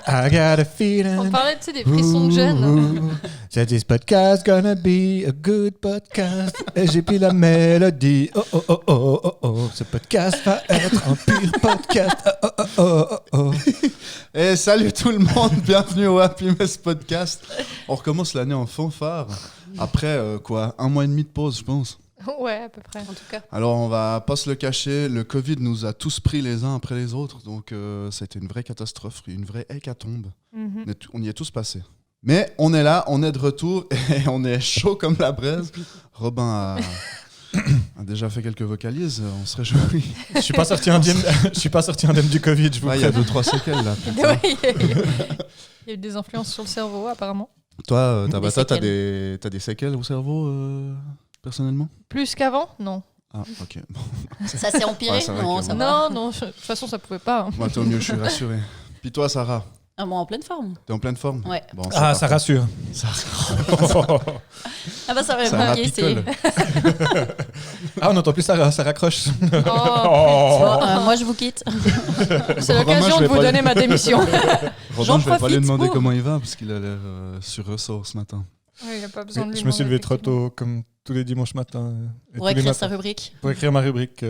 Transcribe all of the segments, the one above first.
I got a feeling. On parlait des frissons de gêne. That this podcast gonna be a good podcast. Et j'ai pris la mélodie. Oh oh oh oh oh oh. Ce podcast va être un pur podcast. Oh oh oh oh oh. Et salut tout le monde, bienvenue au Happy Mess Podcast. On recommence l'année en fanfare. Après, 1 mois et demi de pause, je pense. Ouais, à peu près, en tout cas. Alors, on va pas se le cacher, le Covid nous a tous pris les uns après les autres. Donc, ça a été une vraie catastrophe, une vraie hécatombe. Mm-hmm. On y est tous passés. Mais on est là, on est de retour et on est chaud comme la braise. Robin a déjà fait quelques vocalises, on se réjouit. Je suis pas sorti indemne du Covid, je vous Il y a préviens. 2-3 séquelles là. Ouais, il y a eu des influences sur le cerveau, apparemment. Toi, Des Tabata, t'as séquelles. des séquelles au cerveau, personnellement? Plus qu'avant? Non. Ah, ok. Bon. Ça s'est empiré? Ouais, c'est vrai Non, que- ça va. Non, de toute façon, ça pouvait pas. Hein. Moi, tant mieux, je suis rassuré. Puis toi, Sarah, Ah, moi, en pleine forme. t'es en pleine forme? Ouais. Bon, c'est Ah, ça parfait. rassure. Ah bah ça va Ça bien essayer. rapicole. Ah, on n'entend plus ça raccroche. Oh, Bon, moi, je vous quitte. c'est Romain, l'occasion je de vais vous pas donner le- ma démission. Robin, je vais pas lui profite demander pour. comment il va parce qu'il a l'air sur ressort ce matin. Il n'y a pas besoin de lui Je me suis demander, levé trop effectivement. tôt, comme tous les dimanches matins. Et Pour tous les écrire sa matins. rubrique. Pour écrire ma rubrique.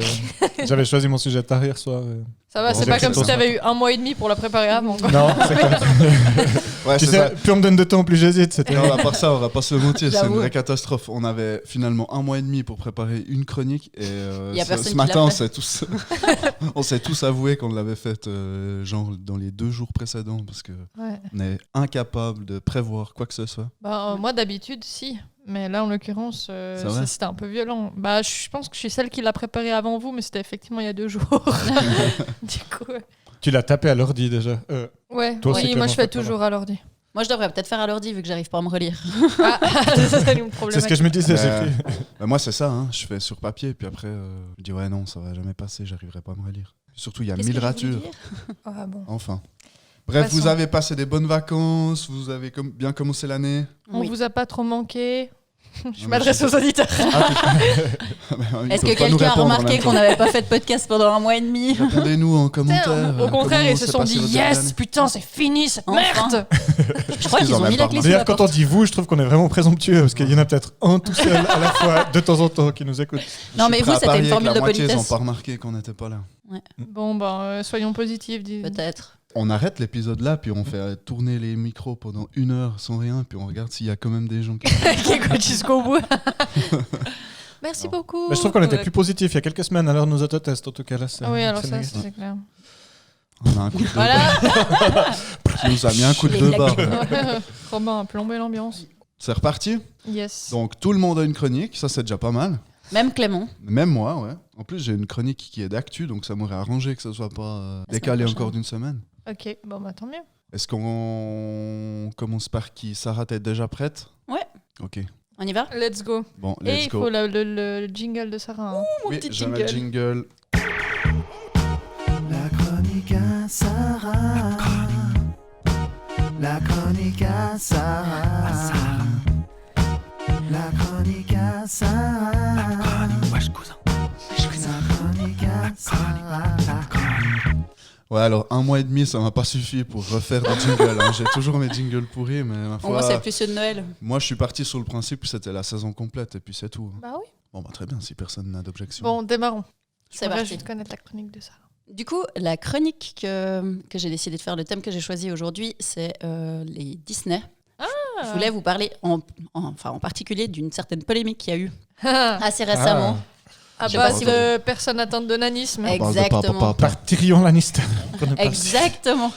J'avais choisi mon sujet tard hier soir. Ça va, Bon, c'est pas j'ai comme si écrit t'avais eu 1 mois et demi pour la préparer avant. Quoi. Non, c'est clair. Ouais, Tu c'est sais, ça. plus on me donne de temps, plus j'hésite. C'était... Non, à part ça, on va pas se le mentir, c'est une J'avoue. vraie catastrophe. On avait finalement 1 mois et demi pour préparer une chronique et Y a personne ce qui matin, l'a on fait. s'est tous avoué qu'on l'avait faite genre dans les 2 jours précédents parce que Ouais. on est incapable de prévoir quoi que ce soit. Bah, moi, d'habitude, si. Mais là, en l'occurrence, C'est vrai c'était un peu violent. Bah, je pense que je suis celle qui l'a préparé avant vous, mais c'était effectivement il y a 2 jours. Du coup, ouais. Tu l'as tapé à l'ordi déjà. Ouais, Toi aussi, oui, moi Clément, je fais faites pas toujours à l'ordi. Moi, je devrais peut-être faire à l'ordi vu que j'arrive pas à me relire. Ah, c'est une C'est ce que je me disais. j'ai pris- Bah, moi, c'est ça, hein, je fais sur papier, puis après, je dis ouais, non, ça va jamais passer, j'arriverai pas à me relire. Surtout, il y a Qu'est-ce 1000 que je voulais ratures. dire Ah bon. Enfin. Bref, Passons. vous avez passé des bonnes vacances, vous avez bien commencé l'année. On Oui. vous a pas trop manqué. Je Non, m'adresse mais aux auditeurs. Est-ce que quelqu'un a remarqué qu'on n'avait pas fait de podcast pendant 1 mois et demi? Répondez-nous en commentaire. Au contraire, comment ils se s'est sont passé dit votre yes, année. putain, c'est fini cette Enfin. merde. Je crois qu'ils ont mis la clé sous D'ailleurs, la quand on porte. dit vous, je trouve qu'on est vraiment présomptueux parce qu'il y en a peut-être un tout seul à la fois de temps en temps qui nous écoute. Non, mais Je suis vous, prêt à c'était parier une que formule la de moitié, Ils politesse. n'ont pas remarqué qu'on n'était pas là. Bon, ben, soyons positifs. Peut-être. On arrête l'épisode là, puis on fait tourner les micros pendant 1 heure sans rien, puis on regarde s'il y a quand même des gens qui. Qui écoute jusqu'au bout. Merci Non. beaucoup. Mais je trouve qu'on était Ouais. plus positif il y a quelques semaines à l'heure de nos autotests. En tout cas, là, c'est. Ah oui, alors c'est ça, négatif. c'est clair. On a un coup de Voilà. qui nous a mis un coup de Les deux blagues. barres. Robin a plombé l'ambiance. C'est reparti. Yes. Donc tout le monde a une chronique, ça c'est déjà pas mal. Même Clément. Même moi, ouais. En plus j'ai une chronique qui est d'actu, donc ça m'aurait arrangé que ce soit pas décalé prochaine. encore d'une semaine. Ok, bon, bah tant mieux. Est-ce qu'on commence par qui? Sarah, t'es déjà prête? Ouais. Ok. On y va? Let's go. Bon, Et let's il go. faut le jingle de Sarah. Hein. Oui, petit je mets le jingle. La chronique à Sarah. La chronique à Sarah. La chronique à Sarah. La chronique à Sarah. Ouais, alors 1 mois et demi, ça m'a pas suffi pour refaire des jingles. Hein. J'ai toujours mes jingles pourris, mais ma Bon, moi, foi, c'est plus ceux de Noël. moi je suis parti sur le principe que c'était la saison complète et puis c'est tout. Bah oui. Bon, bah très bien, si personne n'a d'objection. Bon, démarrons. C'est J'aimerais parti. juste connaître la chronique de Sarah. Du coup, la chronique que j'ai décidé de faire, le thème que j'ai choisi aujourd'hui, c'est les Disney. Je voulais vous parler en particulier d'une certaine polémique qu'il y a eu assez récemment. À Je sais pas base si de personnes atteintes de nanisme. Ex- Parle de Exactement. papa. Par Tyrion Lannister. pour ne pas le- Exactement.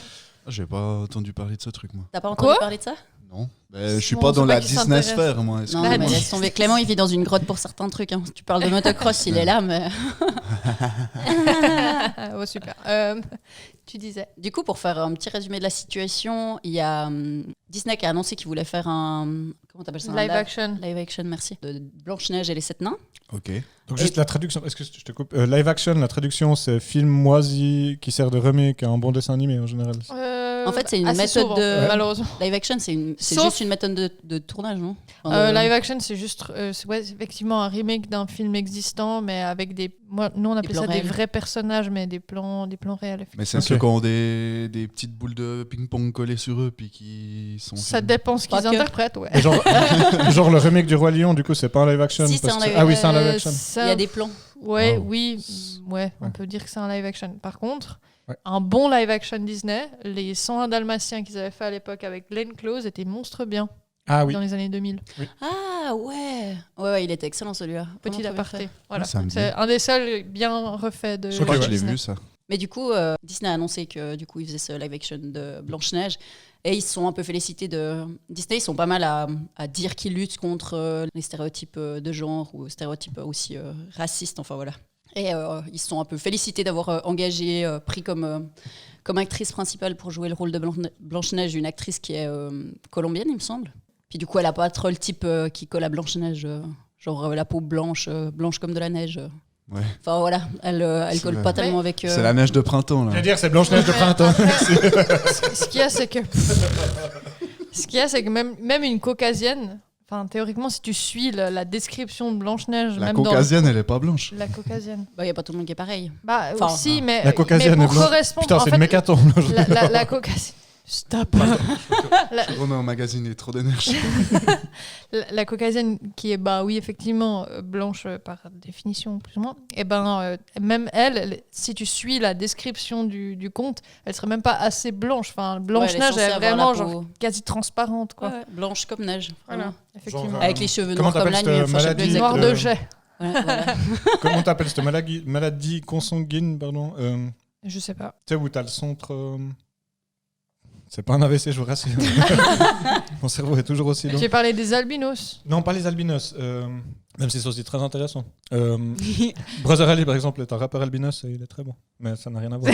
J'ai pas entendu parler de ce truc, moi. T'as pas entendu Quoi parler de ça? Non. Je suis Bon, pas c'est dans pas la qu'il Disney s'intéresse. sphère, moi. Non, excusez-moi. mais laisse tomber. Clément, il vit dans une grotte pour certains trucs. Hein. Tu parles de motocross, il est là, mais... Oh, super. Tu disais. Du coup, pour faire un petit résumé de la situation, il y a Disney qui a annoncé qu'il voulait faire un... Comment t'appelles ça? Un Live action. Live action, merci. De Blanche-Neige et les 7 nains. Ok. Donc, juste la traduction. Est-ce que je te coupe Live action, la traduction, c'est film moisi qui sert de remake à un bon dessin animé en général. En fait, c'est une assez méthode souvent, de- malheureusement. Live action, c'est Sauf- juste une méthode de tournage, non? Enfin, de- Live action, c'est juste c'est effectivement un remake d'un film existant, mais avec nous on appelait plans ça des réels. vrais personnages, mais des plans réels. Mais c'est Ok. ceux qui ont des petites boules de ping-pong collées sur eux, puis qui sont. Ça dépend ce qu'ils Pas que. interprètent, ouais. Et genre, genre le remake du Roi Lion, du coup, c'est pas un live action. Si, c'est parce un que- live- Ah oui, c'est un live Euh, action. ça- Il y a des plans. Ouais, Wow. oui, ouais, on Ouais. peut dire que c'est un live action. Par contre, Ouais. un bon live action Disney, les 101 Dalmatiens qu'ils avaient fait à l'époque avec Glenn Close étaient monstre bien Ah oui. dans les années 2000. Ah ouais. Ouais, il était excellent celui-là. Petit Vraiment, aparté. Voilà. ça me C'est dit. un des seuls bien refaits de Je crois que je l'ai Disney. vu, ça. Mais du coup, Disney a annoncé que du coup, ils faisaient ce live action de Blanche-Neige. Et ils se sont un peu félicités de... Disney, ils sont pas mal à dire qu'ils luttent contre les stéréotypes de genre ou stéréotypes aussi racistes, enfin voilà. Et ils se sont un peu félicités d'avoir pris comme actrice principale pour jouer le rôle de Blanche-Neige une actrice qui est colombienne, il me semble. Puis du coup, elle a pas trop le type qui colle à Blanche-Neige, genre la peau blanche comme de la neige. Ouais. Enfin voilà, elle C'est colle vrai. pas tellement avec... C'est la neige de printemps, Je là. veux dire, c'est Blanche-Neige de printemps. Ce qu'il y a, c'est que même une caucasienne, enfin théoriquement, si tu suis la description de Blanche-Neige, La même caucasienne, elle est pas blanche. dans la caucasienne. Bah, il n'y a pas tout le monde qui est pareil. Bah Enfin, aussi, mais La caucasienne mais est pour blanche. correspondre, Putain, en c'est fait, une mécatombe. la caucasienne. Stop. Je remets au magazine, il y a trop d'énergie. La caucasienne qui est, bah oui, effectivement, blanche par définition, plus ou moins, et ben, même si tu suis la description du conte, elle serait même pas assez blanche. Enfin, Blanche-Neige, censée elle est avoir vraiment la peau- genre quasi transparente, quoi. Ouais, blanche comme neige. Voilà, vraiment. effectivement. Genre, Avec les cheveux Comment noirs comme la t'appelles nuit. cette Enfin, je sais plus maladie Noir exactement. de jet. Voilà, voilà. Comment t'appelles cette maladie consanguine, pardon Je sais pas. Tu sais, où t'as le centre. C'est pas un AVC, je vous rassure. Mon cerveau est toujours aussi long. J'ai parlé des albinos. Non, pas les albinos. Même si c'est aussi très intéressant. Brother Ali, par exemple, est un rappeur albinos et il est très bon. Mais ça n'a rien à voir.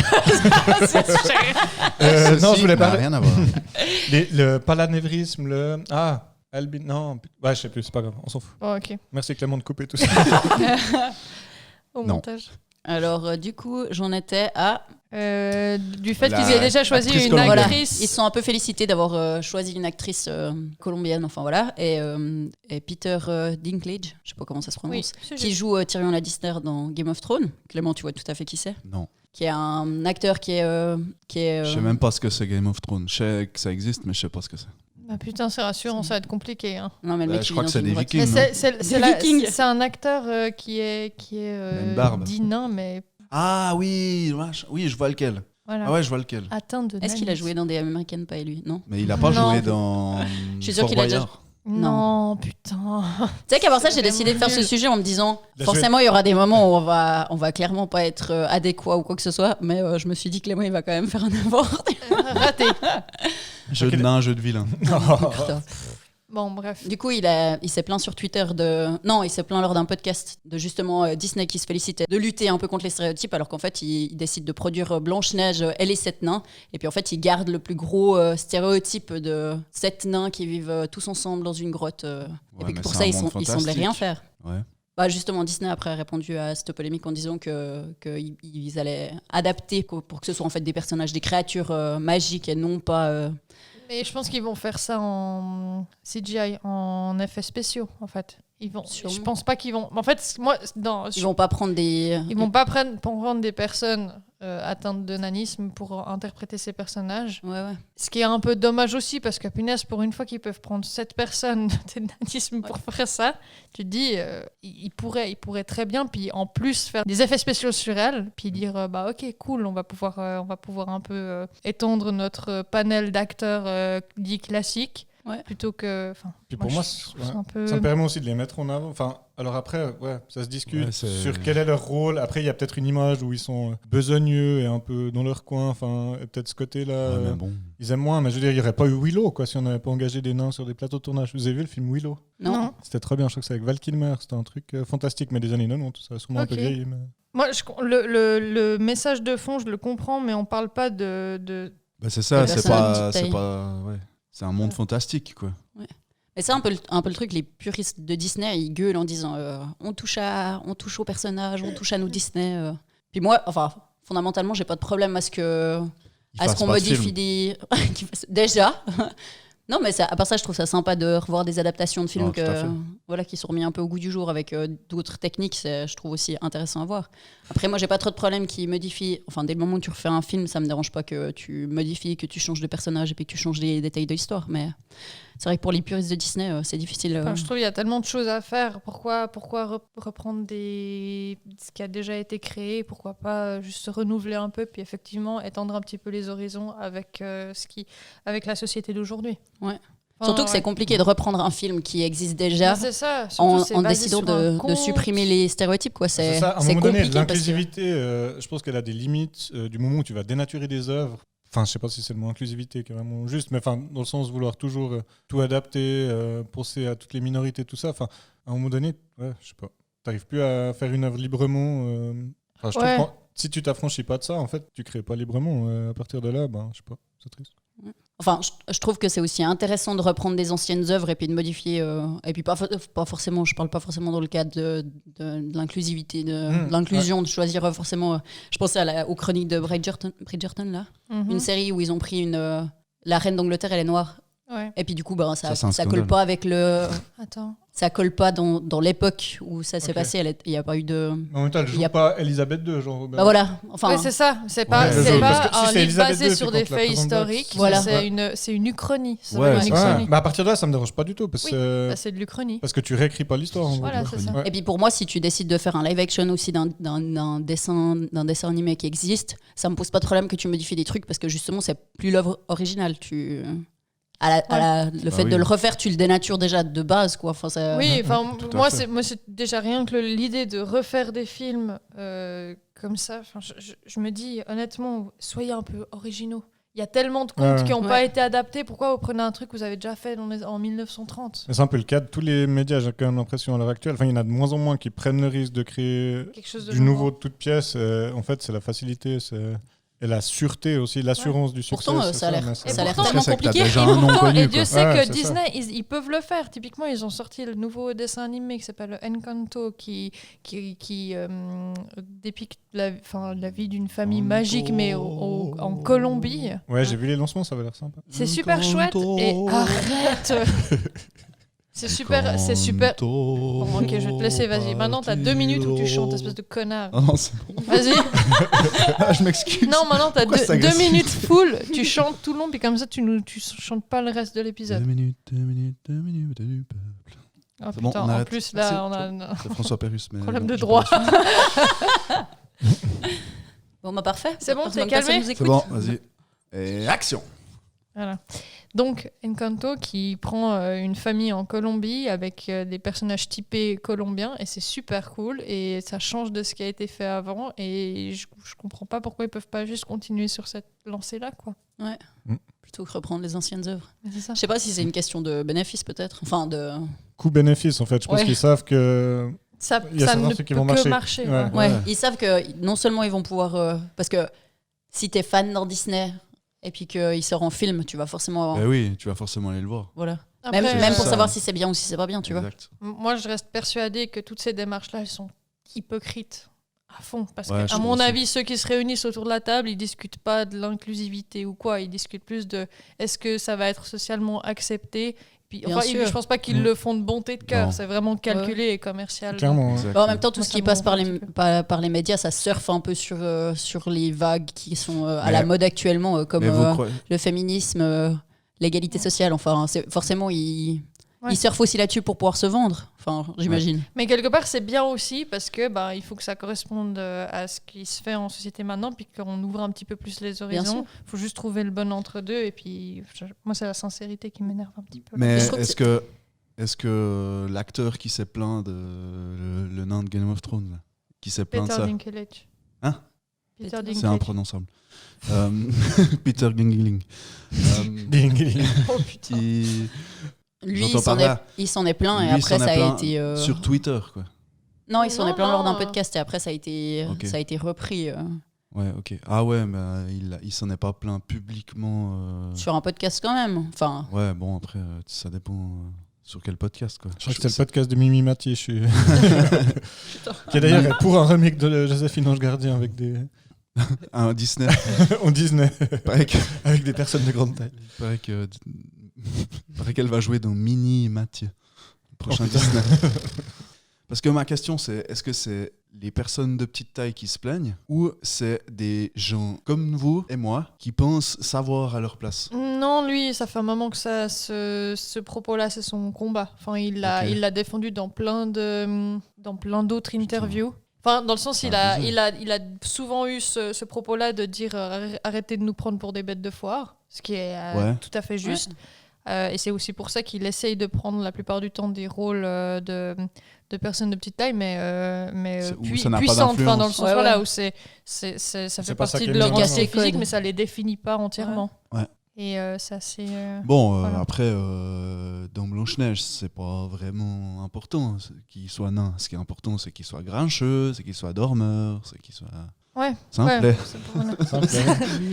Non, je voulais n'a parler. rien à voir. Le palanévrisme, non, ouais, je sais plus, c'est pas grave, on s'en fout. Oh, ok. Merci Clément de couper tout ça. Au Non. montage. Alors, du coup, j'en étais à... Du fait La qu'ils aient déjà choisi actrice une colombienne. Voilà, actrice. ils se sont un peu félicités d'avoir choisi une actrice colombienne, enfin voilà, et Peter Dinklage, je sais pas comment ça se Oui, prononce, c'est qui juste. joue Tyrion Lannister dans Game of Thrones. Clément, tu vois tout à fait qui c'est. Non. Qui est un acteur qui est... Je sais même pas ce que c'est Game of Thrones. Je sais que ça existe, mais je sais pas ce que c'est. Ah, putain, c'est rassurant, ça va être compliqué. Hein. Non, mais le mec, Je il crois vit que dans c'est une des grotte. Vikings. Mais non c'est Vikings. c'est un acteur qui est une barbe. dit nain, mais Ah oui, oui, je vois lequel. voilà. Ah ouais, je vois lequel. Atteint de Est-ce qu'il a nanisme. joué dans des American Pie, lui? Non. Mais il a pas Non. joué dans. Je suis sûre Fort qu'il a déjà- Boyard. Non, putain. Tu sais qu'à part ça, j'ai C'est décidé de faire ce nul. sujet en me disant, Là, forcément, il y aura des moments où on va clairement pas être adéquat ou quoi que ce soit, mais je me suis dit que Clément, il va quand même faire un effort. Raté. Jeu de nain, jeu de vilain. Putain. Bon, bref. Du coup, il s'est plaint sur Twitter Non, il s'est plaint lors d'un podcast de justement Disney qui se félicitait de lutter un peu contre les stéréotypes, alors qu'en fait, il décide de produire Blanche-Neige et les 7 nains. Et puis en fait, il garde le plus gros stéréotype de 7 nains qui vivent tous ensemble dans une grotte. Et puis mais pour c'est ça, un ils monde semblaient fantastique. rien faire. Ouais. Bah justement, Disney après a répondu à cette polémique en disant qu'ils allaient adapter pour que ce soit en fait des personnages, des créatures magiques et non pas... Mais je pense qu'ils vont faire ça en CGI, en effets spéciaux, en fait. Sûrement. Je pense pas qu'ils vont. En fait, moi, Ils vont pas prendre des... ils vont pas prendre des personnes atteintes de nanisme pour interpréter ces personnages. Ouais. Ce qui est un peu dommage aussi, parce que punaise, pour une fois qu'ils peuvent prendre 7 personnes de nanisme pour faire ça, tu te dis, ils pourraient très bien, puis en plus faire des effets spéciaux sur elles, puis dire, bah ok, cool, on va pouvoir un peu étendre notre panel d'acteurs dits classiques, plutôt que... Puis pour moi, je trouve ça un peu... ça me permet aussi de les mettre en avant. Enfin, alors après, ouais, ça se discute Ouais, c'est- sur quel est leur rôle. Après, il y a peut-être une image où ils sont besogneux et un peu dans leur coin. Enfin, et peut-être ce côté-là, Ouais, mais bon. ils aiment moins. Mais je veux dire, il n'y aurait pas eu Willow, quoi, si on n'avait pas engagé des nains sur des plateaux de tournage. Vous avez vu le film Willow? Non. C'était très bien. Je crois que c'est avec Val Kilmer. C'était un truc fantastique, mais des années 90. Ça a sûrement un peu Ok. vieilli. Mais... Moi, le message de fond, je le comprends, mais on parle pas de... Bah, c'est ça, Les c'est personnes pas. de petite C'est taille. pas. Ouais. C'est un monde fantastique, quoi. Et c'est un peu le truc, les puristes de Disney, ils gueulent en disant on touche aux personnages, on touche à nous Disney. Puis moi, enfin, fondamentalement, j'ai pas de problème à ce que Ils À ce fassent qu'on pas de modifie film. des. Déjà. Non, mais à part ça, je trouve ça sympa de revoir des adaptations de films Non, tout à fait. voilà, qui sont remis un peu au goût du jour avec d'autres techniques. Je trouve aussi intéressant à voir. Après, moi, j'ai pas trop de problème qui modifient. Enfin, dès le moment où tu refais un film, ça me dérange pas que tu modifies, que tu changes de personnage et puis que tu changes les détails de l'histoire. Mais c'est vrai que pour les puristes de Disney, c'est difficile. Enfin, je trouve qu'il y a tellement de choses à faire. Pourquoi reprendre ce qui a déjà été créé? Pourquoi pas juste se renouveler un peu, puis effectivement étendre un petit peu les horizons avec, avec la société d'aujourd'hui. Ouais. Enfin, Surtout que c'est compliqué de reprendre un film qui existe déjà C'est ça. Surtout, c'est en basé décidant sur un de conte. supprimer les stéréotypes. Quoi. C'est C'est ça, à un c'est moment donné, compliqué parce que... l'inclusivité, je pense qu'elle a des limites du moment où tu vas dénaturer des œuvres. Enfin, je sais pas si c'est le mot inclusivité qui est vraiment juste, mais enfin, dans le sens de vouloir toujours tout adapter, penser à toutes les minorités, tout ça. Enfin, à un moment donné, ouais, je sais pas, t'arrives plus à faire une œuvre librement. Enfin, je Ouais. trouve que si tu t'affranchis pas de ça, en fait, tu crées pas librement. À partir de là, ben, je sais pas, c'est triste. Enfin, je trouve que c'est aussi intéressant de reprendre des anciennes œuvres et puis de modifier. Et puis pas forcément, je parle pas forcément dans le cadre de l'inclusivité, de l'inclusion, de choisir forcément. Je pensais aux chroniques de Bridgerton là, Mhm. une série où ils ont pris la reine d'Angleterre, elle est noire. Ouais. Et puis du coup, ben, Ça, c'est un ça scandale. colle pas avec Attends. ça colle pas dans l'époque où ça s'est Ok. passé. Il y a pas eu de. Mais en même temps, elle Il joue y a- pas Elisabeth II, genre. Bah voilà. Enfin, Ouais, c'est ça. C'est pas, Ouais, c'est parce pas que si un c'est livre Elisabeth basé II, sur puis des qu'on te la faits présente pas, historiques. Voilà. C'est une uchronie. Ça Ouais, s'appelle une c'est uchronie. Mais à partir de là, ça me dérange pas du tout parce Oui, que bah, c'est de l'uchronie. parce que tu réécris pas l'histoire. En Voilà, gros. c'est ça. Ouais. Et puis pour moi, si tu décides de faire un live action aussi d'un dessin animé qui existe, ça me pose pas de problème que tu modifies des trucs parce que justement, c'est plus l'œuvre originale. Le fait oui. de le refaire, tu le dénatures déjà de base, quoi. Enfin, Oui, enfin, Tout à moi, fait. c'est déjà rien que l'idée de refaire des films comme ça. Enfin, je me dis, honnêtement, soyez un peu originaux. Il y a tellement de contes Ouais. qui n'ont Ouais. pas été adaptés. Pourquoi vous prenez un truc que vous avez déjà fait en 1930? Mais c'est un peu le cas de tous les médias, j'ai quand même l'impression à l'heure actuelle. Enfin, il y en a de moins en moins qui prennent le risque de créer Quelque chose de du nouveau de toute pièce. En fait, c'est la facilité, et la sûreté aussi, l'assurance du succès. Pourtant, c'est ça a l'air- mais Et ça a l'air pourtant, tellement c'est que t'as compliqué. déjà Et un nom pourtant, connu, et quoi. Dieu sait Ouais, que c'est Disney, ils peuvent le faire. Typiquement, ils ont sorti le nouveau dessin animé qui s'appelle Encanto, qui dépicte la vie d'une famille magique, mais en Colombie. Ouais, j'ai vu les lancements, ça avait l'air sympa. C'est super chouette. Et arrête. C'est super. Bon, ok, je vais te laisser, vas-y. Maintenant, t'as 2 minutes où tu chantes, espèce de connard. Ah non, c'est bon. Vas-y. Ah, je m'excuse. Non, maintenant, t'as Pourquoi c'est 2 agressif minutes full. Tu chantes tout le long, puis comme ça, tu chantes pas le reste de 2 l'épisode. minutes du peuple. Oh C'est bon, putain, on en arrête. plus, Merci. là, on a... C'est François Pérus. Mais Problème bon, de j'ai droit. pas réussi. Bon, bah parfait. C'est bon, Heureusement t'es que personne calmé nous C'est écoute. bon, vas-y. Et action. Voilà. Donc, Encanto qui prend une famille en Colombie avec des personnages typés colombiens et c'est super cool et ça change de ce qui a été fait avant et je comprends pas pourquoi ils peuvent pas juste continuer sur cette lancée-là, quoi. Plutôt que reprendre les anciennes œuvres. Mais c'est ça. Je sais pas si c'est une question de bénéfice peut-être. Enfin, de. Coût-bénéfice, en fait. Je pense Ouais. qu'ils savent que. Ça, Il y a ça certains ne trucs peut qui vont que marcher. marcher. Ouais. ouais. Ouais, ils savent que non seulement ils vont pouvoir. Parce que si t'es fan dans Disney et puis qu'il sort en film, tu vas forcément. Eh oui, tu vas forcément aller le voir. Voilà. Après, Même pour ça. savoir si c'est bien ou si c'est pas bien, tu vois. Exact. moi, je reste persuadée que toutes ces démarches-là, elles sont hypocrites à fond. Parce Ouais, je qu'à trouve mon aussi. avis, ceux qui se réunissent autour de la table, ils discutent pas de l'inclusivité ou quoi. Ils discutent plus de est-ce que ça va être socialement accepté. Puis, Bien enfin, sûr. je pense pas qu'ils le font de bonté de cœur. Non. C'est vraiment calculé et commercial. Clairement. ouais. Exact. Bah, en même temps, tout Moi, ce ça qui me passe par gonfle un les, petit peu. par les médias, ça surfe un peu sur les vagues qui sont à Mais- la mode actuellement, comme Mais vous croyez. le féminisme, l'égalité sociale. Enfin, forcément, ils Ouais. surfent aussi là-dessus pour pouvoir se vendre. Enfin, j'imagine. Mais quelque part, c'est bien aussi parce que il faut que ça corresponde à ce qui se fait en société maintenant, puis qu'on ouvre un petit peu plus les sûr. horizons. Il faut juste trouver le bon entre-deux. Et puis, moi, c'est la sincérité qui m'énerve un petit peu. Mais Je trouve que est-ce que l'acteur qui s'est plaint de le nain de Game of Thrones, là, qui s'est plaint de Peter ça, Dinklage. Hein Peter C'est Dinklage. c'est imprononçable. Peter Gingling. Ding, ding. Oh putain. Lui, J'entends par là. il s'en est plaint et Lui, il après, s'en ça est a plaint été. sur Twitter, quoi. Non, il s'en est Non, plaint lors d'un non. podcast et après, ça a été, Ok. ça a été repris Ouais, ok. Ah ouais, mais il s'en est pas plaint publiquement. sur un podcast quand même. Enfin, Ouais, bon, après, ça dépend sur quel podcast, quoi. Je crois que c'est le podcast de Mimi Mati. Qui est d'ailleurs pour un remake de Joséphine Ange Gardien avec des Un Disney. On Disney, Paraît que- avec des personnes de grande taille. paraît qu'elle va jouer dans Mini Mathieu, le prochain putain. Disney. Parce que ma question c'est, est-ce que c'est les personnes de petite taille qui se plaignent ou c'est des gens comme vous et moi qui pensent savoir à leur place? Non, lui, ça fait un moment que ce propos-là, c'est son combat. Enfin, il l'a Ok. défendu dans plein d'autres interviews. Enfin, dans le sens, il a souvent eu ce propos-là de dire arrêtez de nous prendre pour des bêtes de foire, ce qui est Ouais. tout à fait juste. Et c'est aussi pour ça qu'il essaye de prendre la plupart du temps des rôles de personnes de petite taille, mais Où ça n'a pas puissantes, enfin, dans le d'influence. sens Ouais, voilà, ouais. où ça fait C'est pas partie ça de qu'elle leur dit. identité Casser physique, code. mais ça les définit pas entièrement. Ouais. Et ça, c'est... Bon, voilà. après, dans Blanche-Neige, c'est pas vraiment important qu'il soit nain. Ce qui est important, c'est qu'il soit grincheux, c'est qu'il soit dormeur, c'est qu'il soit Ouais, simple. ouais, c'est pour- voilà. Ben, Puis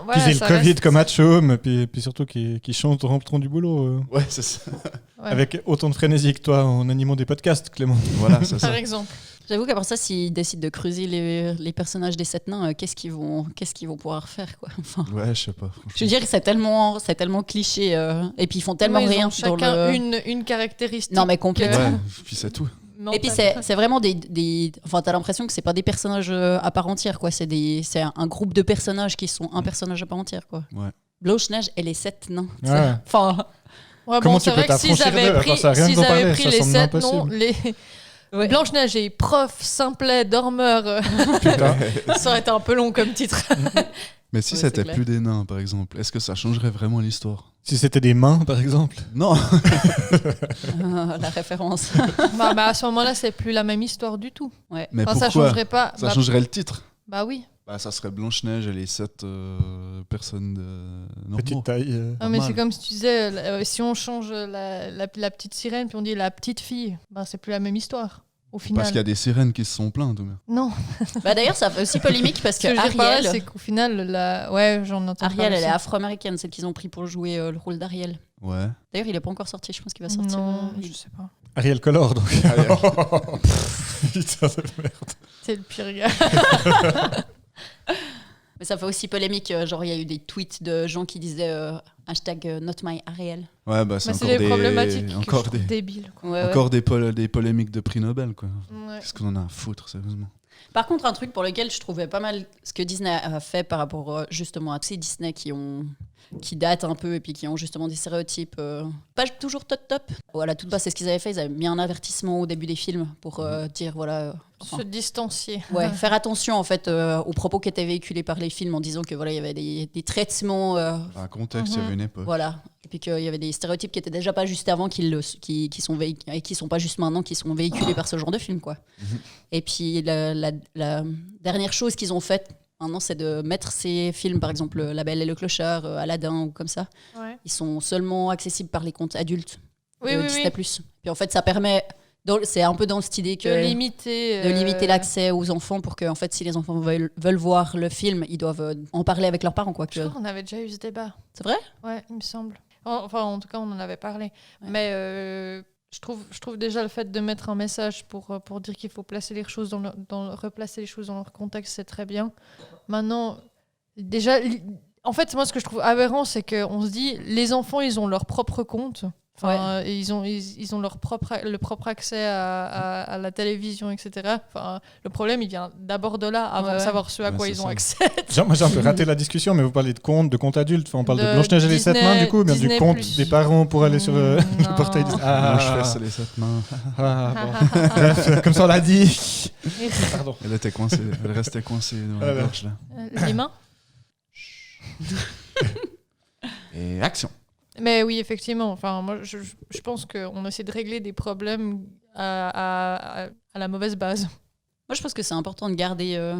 voilà, c'est le ça Covid reste- comme Hatchome, puis surtout qui chante au rentrant du boulot. Ouais, c'est ça. ouais. Avec autant de frénésie que toi en animant des podcasts, Clément. Voilà, c'est ça. Par exemple. J'avoue qu'après ça, s'ils décident de creuser les personnages des 7 nains, qu'est-ce qu'ils vont pouvoir faire, quoi. Enfin, Ouais, je sais pas. franchement. je veux dire, c'est tellement cliché. Et puis ils font tellement Ils ont rien dans chacun le... une caractéristique. Non, mais complètement. Ouais, puis c'est tout. mentale. Et puis c'est vraiment des... Enfin, t'as l'impression que c'est pas des personnages à part entière, quoi. C'est un groupe de personnages qui sont un personnage à part entière, quoi. Ouais. Blanche-Neige et les 7 nains. tu sais. Ouais. Enfin, Ouais, Comment bon, tu c'est peux vrai que s'ils t'affranchir avaient d'eux, pris, enfin, ça, rien que s'ils d'en avaient parler, pris ça les semble 7 noms, impossible. les ouais. Blanche-Neige et prof, simplet, dormeur, Putain. ça aurait été un peu long comme titre. Mais si Ouais, c'était c'est clair. plus des nains, par exemple, est-ce que ça changerait vraiment l'histoire? Si c'était des mains, par exemple. Non. La référence. bah, à ce moment-là, c'est plus la même histoire du tout. Ouais. Mais Enfin, ça pourquoi changerait pas. Ça changerait le titre. Bah oui. Bah, ça serait Blanche-Neige et les 7 personnes normaux. Petite taille. Non, mais Normal. c'est comme si tu disais, si on change la petite sirène puis on dit la petite fille, bah c'est plus la même histoire au final. Parce qu'il y a des sirènes qui se sont plaintes. ou bien. Non. Bah, d'ailleurs, ça fait aussi polémique parce Ce que que je veux dire par là, Ariel, c'est qu'au final, ouais, j'en entends Ariel, parler elle est aussi. afro-américaine, celle qu'ils ont pris pour jouer le rôle d'Ariel. Ouais. D'ailleurs, il est pas encore sorti, je pense qu'il va sortir. Non, il- je sais pas. Ariel Collor, donc. Ariel. Putain de merde. C'est le pire gars. Mais ça fait aussi polémique. Genre, il y a eu des tweets de gens qui disaient hashtag not my Ariel. Ouais, bah, c'est Bah, encore c'est des des problématiques que je encore trouve des débiles. quoi. Ouais, ouais. encore des polémiques de prix Nobel, quoi. Ouais. Qu'est-ce qu'on en a à foutre, sérieusement? Par contre, un truc pour lequel je trouvais pas mal ce que Disney a fait par rapport justement à tous ces Disney qui datent un peu et puis qui ont justement des stéréotypes pas toujours top. Voilà, tout bas, c'est ce qu'ils avaient fait. Ils avaient mis un avertissement au début des films pour dire voilà. Enfin, Se distancier. ouais, faire attention en fait aux propos qui étaient véhiculés par les films en disant que voilà, il y avait des traitements. Un contexte, il y avait une époque. Voilà. Et puis qu'il y avait des stéréotypes qui étaient déjà pas juste avant, qui sont pas juste maintenant, qui sont véhiculés par ce genre de film, quoi. Et puis la dernière chose qu'ils ont faite maintenant, c'est de mettre ces films, par exemple La Belle et le Clochard, Aladdin ou comme ça, Ouais. ils sont seulement accessibles par les comptes adultes Oui, de oui, Disney+. oui. Puis en fait, ça permet, c'est un peu dans cette idée que De limiter. de limiter l'accès aux enfants pour que, en fait, si les enfants veulent voir le film, ils doivent en parler avec leurs parents, quoi. Je crois qu'on avait déjà eu ce débat. C'est vrai? Ouais, il me semble. Enfin, en tout cas, on en avait parlé. Ouais. Mais je trouve déjà le fait de mettre un message pour dire qu'il faut placer les choses replacer les choses dans leur contexte, c'est très bien. Maintenant, déjà, en fait, moi, ce que je trouve aberrant, c'est qu'on se dit, les enfants, ils ont leur propre compte. Enfin, ils ont le propre accès à la télévision, etc. Enfin, le problème, il vient d'abord de là, avant Ouais, de ouais. savoir ce à Ouais, quoi c'est ils ont ça. accès. Moi, j'ai un peu raté la discussion, mais vous parlez de compte adulte. Enfin, on parle de De Blanche-Neige et les 7 mains, du coup, ou bien du Disney+. compte des parents pour aller sur le Non. portail. Moi, je fais ça les 7 mains. Bon. Bref, comme ça, on l'a dit. Pardon. Elle était coincée, elle restait coincée dans la Voilà. gorge, là. Les mains. Et action. Mais oui, effectivement. Enfin, moi, je pense qu'on essaie de régler des problèmes à la mauvaise base. Moi, je pense que c'est important de garder,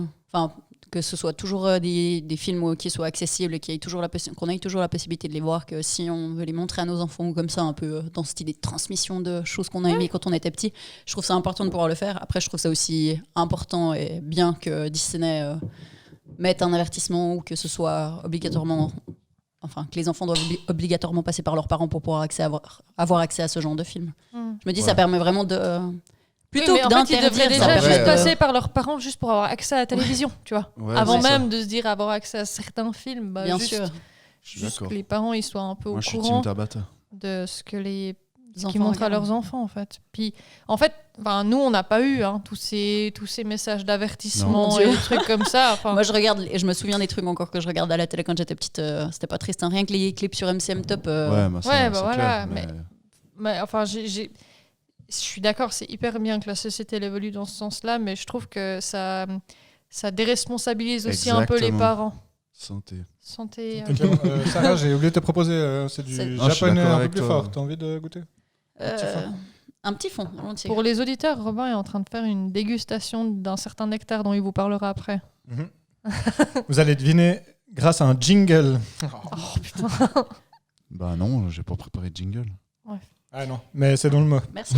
que ce soit toujours des films qui soient accessibles et qu'on ait toujours la possibilité de les voir, que si on veut les montrer à nos enfants ou comme ça, un peu dans cette idée de transmission de choses qu'on a aimées quand on était petit, je trouve ça important de pouvoir le faire. Après, je trouve ça aussi important et bien que Disney mette un avertissement ou que ce soit obligatoirement... Enfin, que les enfants doivent obligatoirement passer par leurs parents pour pouvoir avoir accès à ce genre de film. Mm. Je me dis, Ouais. ça permet vraiment de Plutôt mais que en fait, ils devraient d'interdire, ça déjà permet, juste euh, passer par leurs parents juste pour avoir accès à la télévision, tu vois. Ouais, Avant c'est ça. même de se dire avoir accès à certains films, Bien juste, sûr. Je suis juste d'accord. que les parents ils soient un peu Moi, au je suis courant team Tabata. de ce que les Les qui enfants montrent à regardent. leurs enfants en fait. Puis en fait, nous on n'a pas eu tous ces messages d'avertissement Non. et des trucs comme ça. Enfin, Moi, je regarde, et je me souviens des trucs encore que je regardais à la télé quand j'étais petite. C'était pas triste, hein. Rien que les clips sur MCM Top. Ouais, bah, ça, ouais, c'est bah voilà, clair, mais enfin, je suis d'accord, c'est hyper bien que la société elle évolue dans ce sens-là, mais je trouve que ça déresponsabilise aussi un peu les Exactement. parents. Santé. Santé. Sarah, j'ai oublié de te proposer, c'est du C'est- Ah, je suis japonais d'accord un peu avec plus toi. fort. T'as envie de goûter Un petit fond, volontiers. Pour les auditeurs, Robin est en train de faire une dégustation d'un certain nectar dont il vous parlera après. Mhm. Vous allez deviner grâce à un jingle. Oh putain. Bah non, j'ai pas préparé de jingle. Ah non, mais c'est dans le mot. Merci.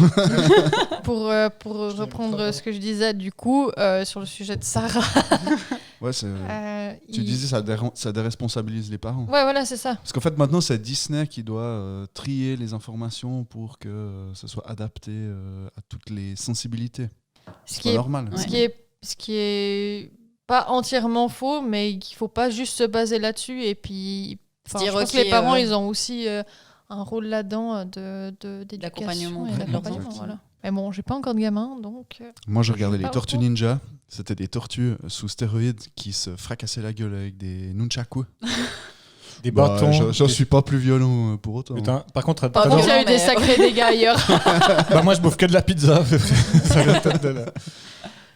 Pour reprendre ce que je disais du coup sur le sujet de Sarah. Ouais, c'est. Tu il- disais ça déresponsabilise les parents. Ouais, voilà, c'est ça. Parce qu'en fait, maintenant, c'est Disney qui doit trier les informations pour que ce soit adapté à toutes les sensibilités. Ce C'est qui pas est normal. Ouais. ce qui est pas entièrement faux, mais qu'il faut pas juste se baser là-dessus. Et puis, Se je dire, pense que ok, les parents, ils ont aussi un rôle là-dedans d'éducation D'accompagnement et auprès de leurs d'accompagnement. enfants. Voilà. Mais bon, j'ai pas encore de gamin, donc. Moi, je regardais suis les pas Tortues au courant. Ninja. C'était des tortues sous stéroïdes qui se fracassaient la gueule avec des nunchaku. Des Bah, bâtons. j'en des- suis pas plus violent pour autant. Putain, par contre, Par t'adores- contre, il y a eu non, des mais- sacrés dégâts ailleurs. bah, moi je bouffe que de la pizza. Ça vient peut-être de là.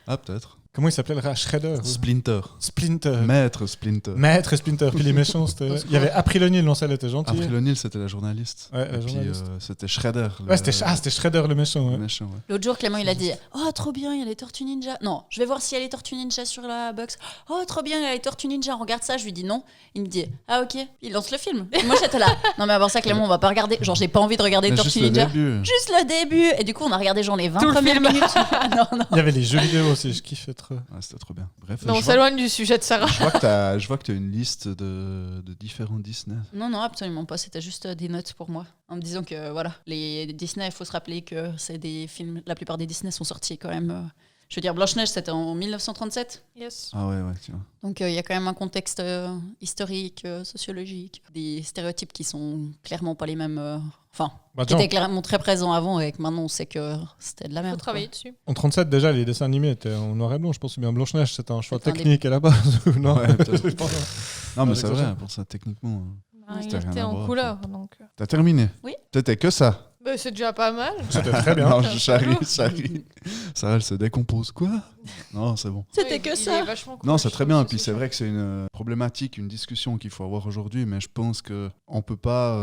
Ah, peut-être. Comment il s'appelait le rat Shredder ou- Splinter. Splinter. Maître Splinter. Maître Splinter. Puis les méchants, c'était. Il y avait April O'Neil, non, ça, elle était gentille. Après O'Neil, c'était la journaliste. Ouais, la Et puis journaliste. c'était Shredder. Ouais, c'était Shredder le méchant. le Ouais. méchant. Ouais. L'autre jour, Clément, il a dit Oh, trop bien, il y a les Tortues Ninja. Non, je vais voir s'il y a les Tortues Ninja sur la box. Oh, trop bien, il y a les Tortues Ninja. On regarde ça. Je lui dis non. Il me dit Ah, ok. Il lance le film. Et moi, j'étais là. Non, mais avant ça, Clément, on va pas regarder. Genre, j'ai pas envie de regarder les Mais Tortues juste le Ninja. début. Juste le début. Et du coup, on a regardé genre les 20 Tout le premières film. minutes. non, non. Il y avait les jeux vidéo aussi, je kiffais trop. Ouais, c'était trop bien. Bref, Non, on je vois, s'éloigne du sujet de Sarah. je vois que tu as une liste de différents Disney. Non, non, absolument pas. C'était juste des notes pour moi. En me disant que, voilà, les Disney, il faut se rappeler que c'est des films. La plupart des Disney sont sortis quand même. Je veux dire, Blanche-Neige, c'était en 1937. Yes. Ah ouais, tiens. Donc, il y a quand même un contexte historique, sociologique. Des stéréotypes qui sont clairement pas les mêmes. Enfin, Bah, qui tiens, étaient clairement très présents avant et que maintenant, on sait que c'était de la Il merde. faut travailler dessus. en 37, déjà, les dessins animés étaient en noir et blanc. Je pense que bien Blanche-Neige, c'était un choix C'était un des- technique à la base. ou non Ouais, peut-être. Je pense. Non, mais Ah, c'est j'exagère. vrai, pour ça, techniquement. Il C'était rien était à en voir, couleur, donc. T'as terminé. Oui. C'était que ça. Bah, c'est déjà pas mal. C'était très bien. Non, je charrie. Ça, elle se décompose. Quoi? Non, c'est bon. C'était Oui, que il ça. est vachement cool, Non, c'est je très trouve, bien. ce Puis c'est sujet. vrai que c'est une problématique, une discussion qu'il faut avoir aujourd'hui. Mais je pense que on peut pas.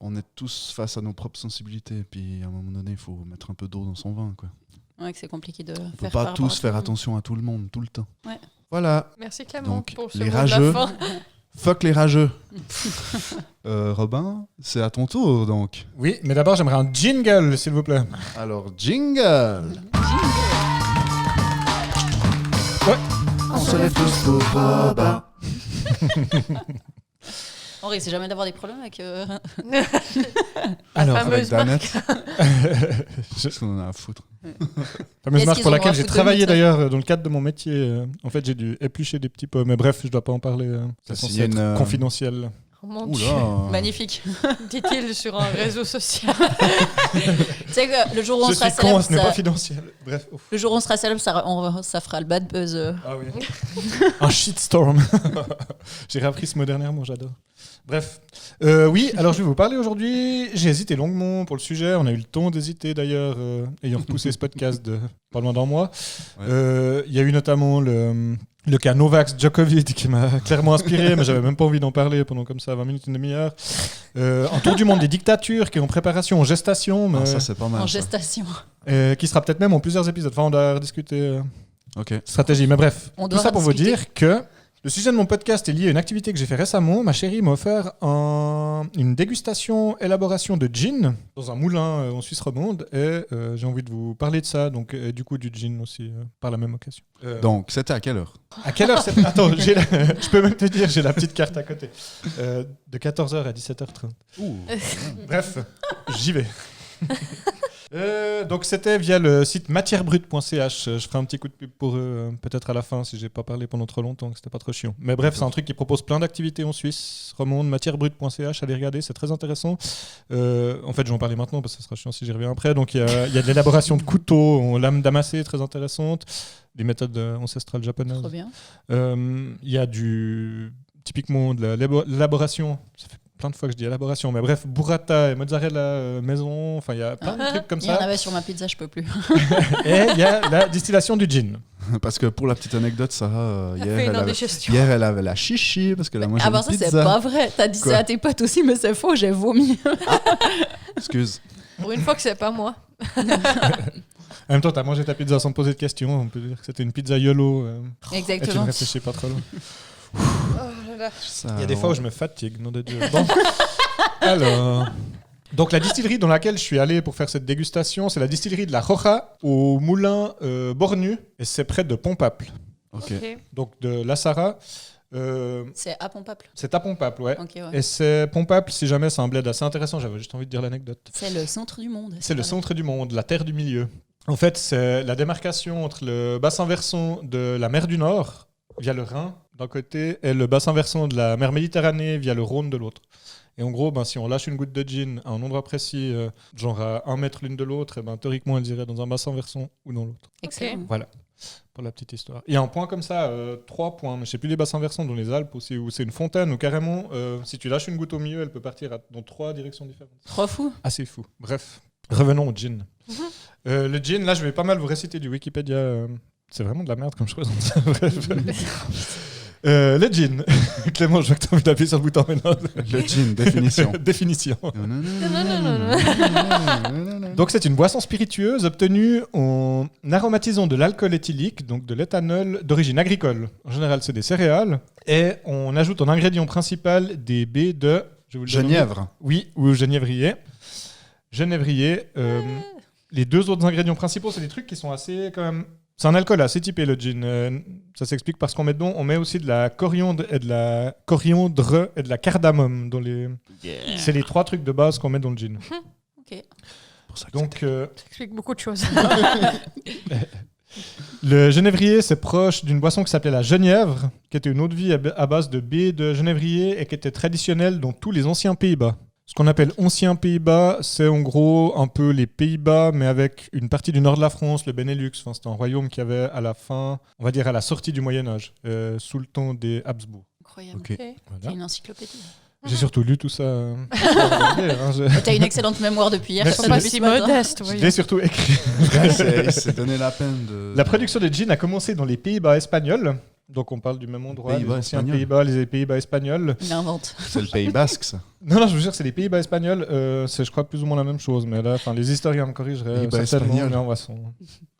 On est tous face à nos propres sensibilités. Puis à un moment donné, il faut mettre un peu d'eau dans son vin. Quoi. Ouais, que c'est compliqué de On peut faire. pas par rapport tous à faire tout le attention à tout le monde, tout le temps. Ouais. Voilà. Merci Clément Donc, pour ce les mot de rageux. la fin. Fuck les rageux. Robin, c'est à ton tour donc. Oui, mais d'abord, j'aimerais un jingle, s'il vous plaît. Alors, jingle. On se lève tous pour Robin. Henri, c'est jamais d'avoir des problèmes avec. Alors, fameuse Avec marque. Danette. Qu'est-ce qu'on en a à foutre? fameuse Est-ce marque qu'ils pour ont laquelle un j'ai foot de travaillé mute, ça d'ailleurs dans le cadre de mon métier. En fait, j'ai dû éplucher des petits pommes. Mais bref, je dois pas en parler. C'est T'as censé signé être une, confidentiel. Oh mon Dieu. Oula. Magnifique. Dit-il sur un réseau social. Tu sais que le jour où on Je sera suis con, célèbre, ce n'est pas ça... confidentiel. Bref. Ouf. le jour où on sera célèbre, ça fera le bad buzz. Ah oui. Un shitstorm. J'ai réappris ce mot dernièrement, j'adore. Bref. Oui, alors je vais vous parler aujourd'hui. J'ai hésité longuement pour le sujet. On a eu le temps d'hésiter d'ailleurs, ayant repoussé ce podcast de pas loin d'un mois. Ouais. Il y a eu notamment le cas Novak Djokovic qui m'a clairement inspiré, mais j'avais même pas envie d'en parler pendant comme ça 20 minutes, une demi-heure. Un tour du monde des dictatures qui est en préparation, en gestation, mais Ah, ça, c'est pas mal. en ça. gestation. qui sera peut-être même en plusieurs épisodes. Enfin, on doit rediscuter Ok. stratégie. Mais bref, On tout doit ça pour vous rediscuter. dire que le sujet de mon podcast est lié à une activité que j'ai fait récemment. Ma chérie m'a offert une dégustation, élaboration de gin dans un moulin en Suisse romande. Et j'ai envie de vous parler de ça, donc du coup du gin aussi, par la même occasion. Donc, c'était à quelle heure? À quelle heure c'est Attends, je peux même te dire, j'ai la petite carte à côté. De 14h à 17h30. Ouh. Bref, j'y vais. Donc c'était via le site matièrebrute.ch. Je ferai un petit coup de pub pour eux peut-être à la fin si j'ai pas parlé pendant trop longtemps, que c'était pas trop chiant. Mais bref, c'est un truc qui propose plein d'activités en Suisse romande. Matièrebrute.ch, allez regarder, c'est très intéressant. En fait, je vais en parler maintenant parce que ce sera chiant si j'y reviens après. Donc il y a de l'élaboration de couteaux en lame damassée très intéressante, des méthodes ancestrales japonaises. Trop bien. Il y a typiquement de l'élaboration. Ça fait plein de fois que je dis élaboration, mais bref, burrata et mozzarella maison, enfin il y a plein de trucs comme Il y en ça. avait sur ma pizza, je peux plus. Et il y a la distillation du gin. Parce que pour la petite anecdote, Sarah, Elle fait une indigestion. hier, elle avait la chichi parce qu'elle a mangé Ah bah une ça, pizza. c'est pas vrai. T'as dit Quoi ça à tes potes aussi, mais c'est faux, j'ai vomi. Excuse. Pour une fois que c'est pas moi. En même temps, t'as mangé ta pizza sans poser de questions. On peut dire que c'était une pizza YOLO. Et tu ne Exactement. réfléchis pas trop loin. Oh là là. Il y a des fois où je me fatigue, nom de Dieu. Bon. Alors, donc la distillerie dans laquelle je suis allé pour faire cette dégustation, c'est la distillerie de la Roja au moulin Bornu, et c'est près de Pompaple. Ok. Ok. Donc de La Sarra, C'est à Pompaple. c'est à Pompaple, ouais. Ok, ouais. Et c'est Pompaple, si jamais, c'est un bled assez intéressant. J'avais juste envie de dire l'anecdote. C'est le centre du monde. C'est le centre du monde, la terre du milieu. En fait, c'est la démarcation entre le bassin versant de la mer du Nord, via le Rhin, d'un côté, et le bassin versant de la mer Méditerranée, via le Rhône, de l'autre. Et en gros, si on lâche une goutte de gin à un endroit précis, genre à 1 mètre l'une de l'autre, et théoriquement, elle irait dans un bassin versant ou dans l'autre. Excellent. Voilà, pour la petite histoire. Il y a un point comme ça, 3 points, mais je sais plus les bassins versants dans les Alpes aussi, où c'est une fontaine, où carrément, si tu lâches une goutte au milieu, elle peut partir dans 3 directions différentes. Trop fou. Assez fou. Bref, revenons au gin. Le gin, là, je vais pas mal vous réciter du Wikipédia. C'est vraiment de la merde comme je présente ça. Bref. Le gin. Clément, je vois que tu as envie d'appuyer sur le bouton maintenant. Le gin, définition. Définition. Donc, c'est une boisson spiritueuse obtenue en aromatisant de l'alcool éthylique, donc de l'éthanol d'origine agricole. En général, c'est des céréales. Et on ajoute en ingrédient principal des baies de... je vous le donne. Genièvre. Oui, ou genévrier. Genévrier. Les 2 autres ingrédients principaux, c'est des trucs qui sont assez quand même... C'est un alcool assez typé, le gin. Ça s'explique parce qu'on met dedans, on met aussi de la coriandre et de la cardamome dans les. C'est les 3 trucs de base qu'on met dans le gin. Ok. Donc, Ça explique beaucoup de choses. le genévrier, c'est proche d'une boisson qui s'appelait la genièvre, qui était une eau de vie à base de baies de genévrier et qui était traditionnelle dans tous les anciens Pays-Bas. Ce qu'on appelle anciens Pays-Bas, c'est en gros un peu les Pays-Bas, mais avec une partie du nord de la France, le Benelux. Enfin, c'était un royaume qui avait à la fin, on va dire à la sortie du Moyen-Âge, sous le temps des Habsbourg. Incroyable. Ok. Ok. C'est Voilà. une encyclopédie. J'ai surtout lu tout ça. T'as une excellente mémoire depuis hier. Merci. Ils ça, sont pas depuis si ce matin. modestes, Je voyons. l'ai surtout écrit. Il s'est donné la peine de. La production de gin a commencé dans les Pays-Bas espagnols. Donc on parle du même endroit, Pays-Bas les anciens espagnols. Pays-Bas, les Pays-Bas espagnols. Il invente. C'est le Pays Basque, ça. Non, je vous jure, c'est les Pays-Bas espagnols. C'est, je crois, plus ou moins la même chose. Mais là, les historiens me corrigeraient Pays-Bas certainement. espagnols. Mais on va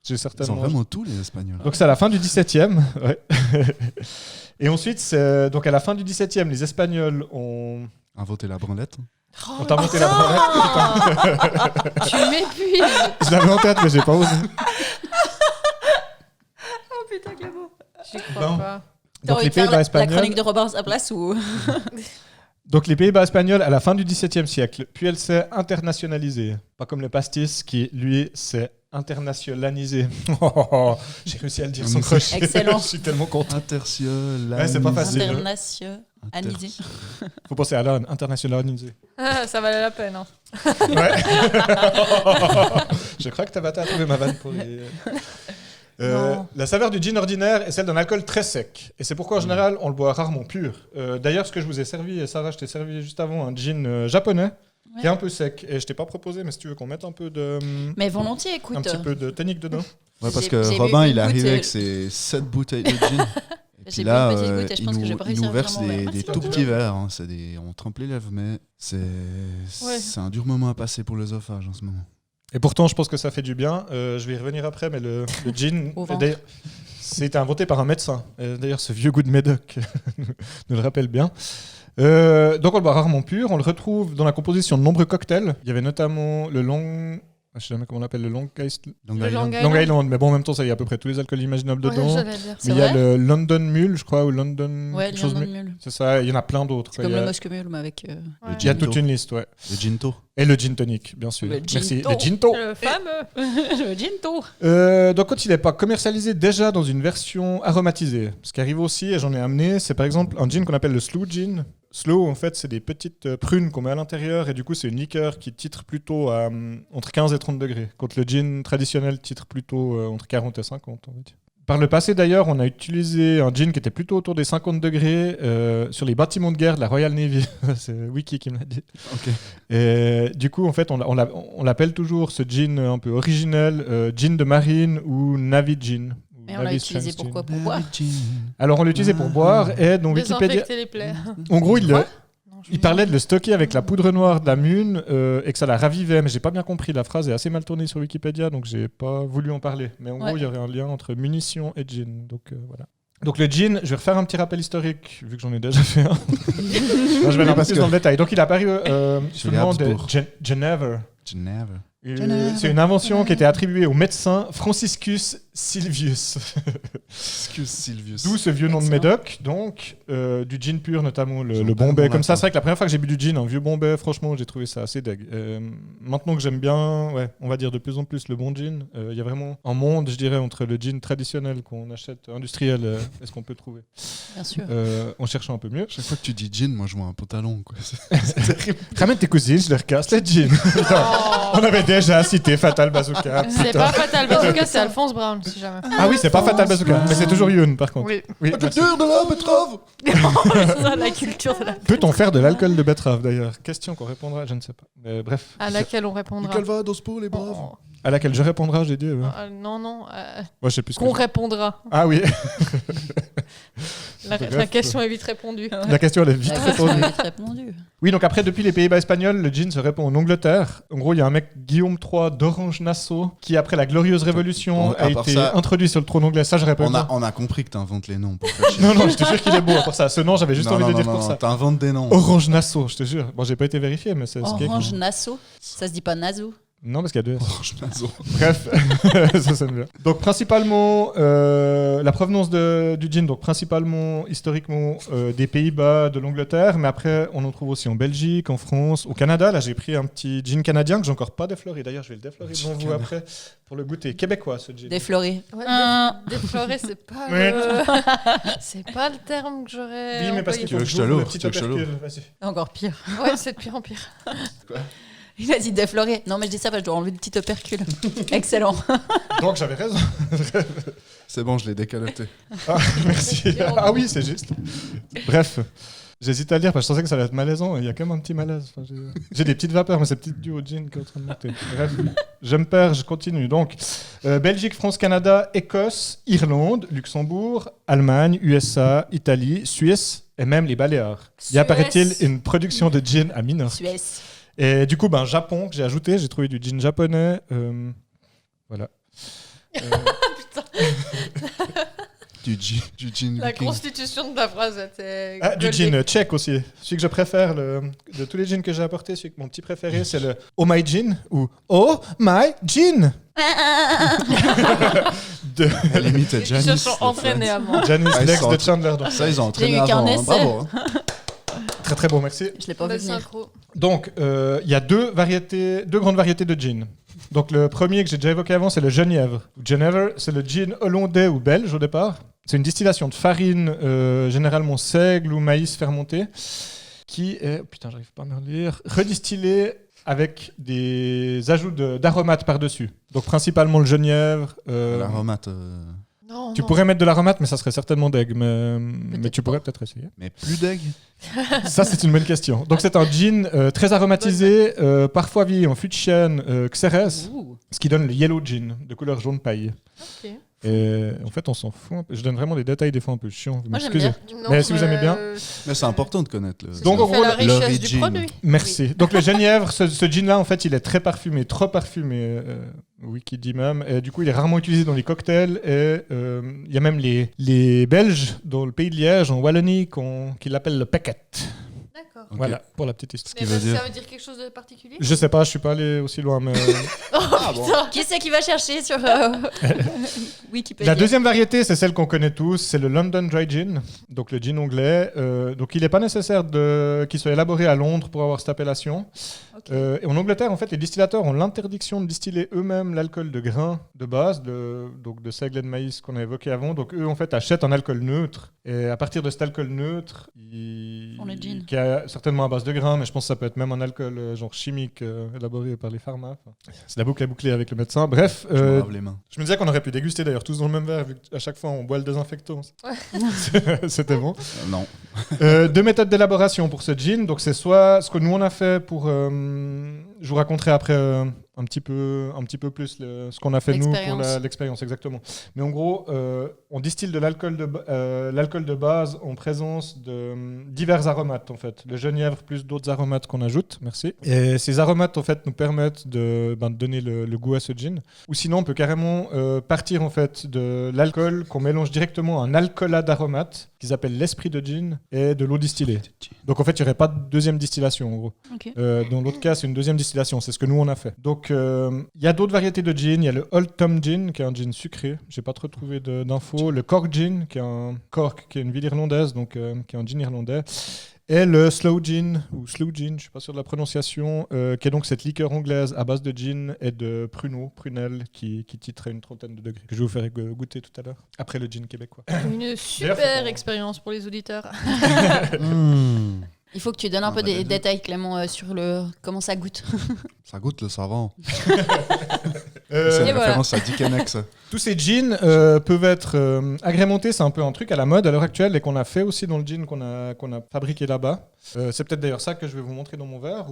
j'ai Ils sont certainement. vraiment tous les Espagnols. Donc c'est à la fin du XVIIe. Ouais. Et ensuite, donc à la fin du XVIIe, les Espagnols ont Inventé la branlette. ont inventé la branlette. Tu m'épuises. Je l'avais en tête, mais j'ai pas osé. Oh putain, Clément. J'y crois Non. pas. T'as Donc envie les de faire Pays-Bas la espagnols. chronique de Robin à sa place ou. Donc les Pays-Bas espagnols à la fin du XVIIe siècle. Puis elle s'est internationalisée. Pas comme le pastis qui, lui, s'est internationalisé. J'ai réussi à le dire sans crochet. Excellent. Je suis tellement content. Interciol. Ouais, c'est pas facile. Internationalisé. Faut penser à l'âne, internationalisé. Ah, ça valait la peine. Hein. Ouais. Je crois que t'as trouvé ma vanne pour les... Non. La saveur du gin ordinaire est celle d'un alcool très sec. Et c'est pourquoi, en général, on le boit rarement pur. D'ailleurs, ce que je vous ai servi, et Sarah, je t'ai servi juste avant un gin japonais, qui est un peu sec. Et je t'ai pas proposé, mais si tu veux qu'on mette un peu de... Mais volontiers, écoute. un petit peu de tonique dedans. Ouais, parce J'ai que bu Robin, une il est arrivé goutte, avec ses 7 bouteilles de gin. Et J'ai puis bu là, une petite goutte et je il pense que j'ai pas réussi nous à verse vraiment des Merci tout beaucoup. petits verres. Hein. On trempe les lèvres, mais Ouais. c'est un dur moment à passer pour l'œsophage en ce moment. Et pourtant, je pense que ça fait du bien. Je vais y revenir après, mais le gin, Au ventre. d'ailleurs, c'était inventé par un médecin. D'ailleurs, ce vieux goût de médoc nous le rappelle bien. Donc, on le boit rarement pur. On le retrouve dans la composition de nombreux cocktails. Il y avait notamment le long je sais jamais comment on l'appelle, le Long Island. Long Le Island. Long Long Island, mais bon, en même temps, ça, il y a à peu près tous les alcools imaginables Ouais, dedans. j'allais dire. C'est Mais il y a vrai le London Mule, je crois, ou London. Ouais, quelque chose London de- Mule. C'est ça, il y en a plein d'autres. C'est quoi. comme Il y le a- Moscow Mule, mais avec. Ouais. Il y a Ginto. toute une liste, ouais. Le Ginto. Et le gin tonic, bien sûr. Le Merci. Ginto. Le ginto. Le fameux. Le Ginto. Donc quand il n'est pas commercialisé déjà dans une version aromatisée, ce qui arrive aussi, et j'en ai amené, c'est par exemple un gin qu'on appelle le sloe gin. Sloe, en fait, c'est des petites prunes qu'on met à l'intérieur, et du coup, c'est une liqueur qui titre plutôt à entre 15 et 30 degrés, quand le gin traditionnel titre plutôt entre 40 et 50, on va dire. Par le passé, d'ailleurs, on a utilisé un gin qui était plutôt autour des 50 degrés sur les bâtiments de guerre de la Royal Navy. C'est Wiki qui me l'a dit. Ok. Et du coup, en fait, on l'appelle toujours ce gin un peu originel, gin de marine ou Navy gin. ou Et on l'a Navy utilisé Strength pourquoi gin. Pour boire. Alors, on l'a utilisé pour boire et dans Wikipédia. Désinfecter les plaies. En gros, Non, je il parlait de le stocker avec la poudre noire de la mune et que ça la ravivait, mais j'ai pas bien compris. La phrase est assez mal tournée sur Wikipédia, donc j'ai pas voulu en parler. Mais en gros, Ouais. il y aurait un lien entre munitions et gin. Donc voilà. Donc le gin, je vais refaire un petit rappel historique, vu que j'en ai déjà fait un. Là, je vais aller un peu Parce plus que- dans le détail. Donc il a apparu sous le les nom de Habsbourg. Geneva. Genève. C'est une invention qui était attribuée au médecin Franciscus Silvius. Excuse Sylvius. D'où ce vieux nom de Excellent. Médoc, donc du gin pur, notamment le J'en Bombay. parle Comme ça, maintenant. c'est vrai que la première fois que j'ai bu du gin, un vieux Bombay, franchement, j'ai trouvé ça assez deg. Maintenant que j'aime bien, ouais, on va dire de plus en plus le bon gin, il y a vraiment un monde, je dirais, entre le gin traditionnel qu'on achète industriel et ce qu'on peut trouver. Bien sûr. En cherchant un peu mieux. Chaque fois que tu dis gin, moi je vois un pantalon. Quoi. C'est terrible. Ramène tes cousines, je les recasse, les gins. On avait déjà cité Fatal Bazooka. C'est putain. pas Fatal Bazooka, c'est Alphonse Brown, si jamais. Ah oui, c'est pas Fatal Bazooka, mais c'est toujours Youn, par contre. Oui. Oui, merci. de la betterave. C'est ça, la culture de la. Peut-on faire de l'alcool de betterave d'ailleurs? Question qu'on répondra, je ne sais pas. Mais bref. À laquelle on répondra. Calvados pour les braves. Oh, À laquelle je répondrai, j'ai dit. Ouais. non, non. Moi, je sais plus ce que Qu'on je- répondra. Ah oui, La Bref. question est vite répondue. la question elle est vite La question répondue. est vite répondue. Oui, donc après, depuis les Pays-Bas espagnols, le gin se répand en Angleterre. En gros, il y a un mec, Guillaume III d'Orange-Nassau, qui après la Glorieuse Révolution Bon, a à part été ça- introduit sur le trône anglais. Ça, je réponds. On a compris que t'inventes les noms pour faire chier. Non, non, je te jure qu'il est beau pour ça. Ce nom, j'avais juste Non, envie non, de le non, dire pour non, ça. T'inventes des noms. Orange-Nassau, je te jure. Bon, j'ai pas été vérifié, mais c'est ce qui est. Orange Nassau. Ça se dit pas Nassau. Non, parce qu'il y a deux. S. Orange-Nassau. Bref, ça sonne bien. Donc principalement la provenance du gin, donc principalement historiquement des Pays-Bas, de l'Angleterre, mais après on en trouve aussi en Belgique, en France, au Canada. Là j'ai pris un petit gin canadien que j'ai encore pas défloré. D'ailleurs je vais le déflorer devant vous après pour le goûter. Québécois ce gin. Défloré. Ouais, Ah. déflorer, c'est pas Ouais. c'est pas le terme que j'aurais. Oui, mais parce employé. qu'il faut que je j'ouvre te l'ouvre, le petit tu veux que je te opercule. Vas-y. Encore pire. Ouais, c'est de pire en pire. Il a dit défloré. Non, mais je dis ça parce que je dois enlever le petit opercule. Excellent. Donc j'avais raison. C'est bon, je l'ai décaloté. Ah, merci. Ah oui, c'est juste. Bref. J'hésite à le dire parce que je pensais que ça allait être malaisant. Il y a quand même un petit malaise. Enfin, j'ai des petites vapeurs, mais c'est peut-être dû au gin qui est en train de monter. Bref, je me perds, je continue. Donc, Belgique, France, Canada, Écosse, Irlande, Luxembourg, Allemagne, USA, Italie, Suisse et même les Baléares. Il y a, paraît-il, une production de gin à Minorque. Suisse. Et du coup, Japon que j'ai ajouté, j'ai trouvé du gin japonais. Voilà. Du gin La viking. constitution de la phrase était. Ah, du golden. gin tchèque aussi. Celui que je préfère, de tous les gins que j'ai apportés, celui que mon petit préféré, c'est le Oh My Gin ou Oh My Gin de À la limite, Ils se sont entraînés avant. Janice Ah, ils Lex sont de en- Chandler. Donc, Ça, ils ont entraîné J'ai eu qu'un avant. essai. Bravo. hein. très très beau, merci. Je l'ai pas vu Belle venir. synchro. Donc, il y a deux grandes variétés de gin. Donc, le premier que j'ai déjà évoqué avant, c'est le Genièvre. Genièvre, c'est le gin hollandais ou belge au départ. C'est une distillation de farine, généralement seigle ou maïs fermenté, qui est, putain, j'arrive pas à me relire, redistillé avec des ajouts d'aromates par-dessus. Donc, principalement le Genièvre. L'aromate. Non, Tu non. pourrais mettre de l'aromate, mais ça serait certainement deg. Mais tu pourrais peut-être essayer. Mais plus deg. Ça, c'est une bonne question. Donc, c'est un gin très aromatisé, parfois vieilli en fût de chêne Xérès, Ouh. ce qui donne le yellow gin, de couleur jaune paille. Ok. Et en fait, on s'en fout un peu. Je donne vraiment des détails des fois un peu chiants. Vous Moi, j'aime m'excusez. bien. Non, Mais si vous aimez bien. Mais c'est important de connaître le. C'est Donc, ce en qui fait gros, la richesse du l'origine. produit. Merci. Donc, le Genièvre, ce gin-là, en fait, il est très parfumé, trop parfumé. Oui, qui dit même. Et du coup, il est rarement utilisé dans les cocktails. Et il y a même les Belges, dans le pays de Liège, en Wallonie, qui l'appellent le packet. D'accord. Ok. Voilà, pour la petite histoire. qui veut dire- Ça veut dire quelque chose de particulier? Je sais pas, je suis pas allé aussi loin, mais... Qui c'est qui va chercher sur Wikipédia? La deuxième variété, c'est celle qu'on connaît tous, c'est le London Dry Gin, donc le gin anglais. Donc il n'est pas nécessaire qu'il soit élaboré à Londres pour avoir cette appellation. Ok. Et en Angleterre, en fait, les distillateurs ont l'interdiction de distiller eux-mêmes l'alcool de grains de base, donc de seigle et de maïs qu'on a évoqué avant. Donc eux, en fait, achètent un alcool neutre. Et à partir de cet alcool neutre, Font le gin. qui est certainement à base de grains, mais je pense que ça peut être même un alcool genre chimique élaboré par les pharma. Enfin, c'est la boucle à boucler avec le médecin. Bref, Je me lave les mains. je me disais qu'on aurait pu déguster d'ailleurs tous dans le même verre, vu qu'à chaque fois on boit le désinfectant. C'était bon. Non. Deux méthodes d'élaboration pour ce gin. Donc c'est soit ce que nous on a fait pour... je vous raconterai après un petit peu plus ce qu'on a fait nous pour L'expérience. l'expérience, exactement. Mais en gros, on distille de l'alcool de base en présence de divers aromates en fait. Le genièvre plus d'autres aromates qu'on ajoute, merci. Et ces aromates en fait nous permettent de donner le goût à ce gin. Ou sinon on peut carrément partir en fait de l'alcool qu'on mélange directement à un alcoolat d'aromates qu'ils appellent l'esprit de gin et de l'eau distillée. Donc en fait il n'y aurait pas de deuxième distillation en gros. Ok. Dans l'autre cas, c'est une deuxième distillation. C'est ce que nous, on a fait. Donc, il y a d'autres variétés de gin. Il y a le Old Tom Gin, qui est un gin sucré. J'ai pas trop trouvé d'infos. Le Cork Gin, qui est une ville irlandaise, donc qui est un gin irlandais. Et le Slow Gin, ou Slow Gin, je suis pas sûr de la prononciation, qui est donc cette liqueur anglaise à base de gin et de prunelle, qui titre à une trentaine de degrés, que je vais vous faire goûter tout à l'heure, après le gin québécois. Une super D'ailleurs, expérience pour les auditeurs. Il faut que tu donnes un Ah, peu bah, des vas-y. détails, Clément, sur comment ça goûte. Ça goûte le savon. Euh, C'est Et une voilà. référence à Dick Annex. Tous ces jeans peuvent être agrémentés, c'est un peu un truc à la mode à l'heure actuelle et qu'on a fait aussi dans le jean qu'on a fabriqué là-bas. C'est peut-être d'ailleurs ça que je vais vous montrer dans mon verre.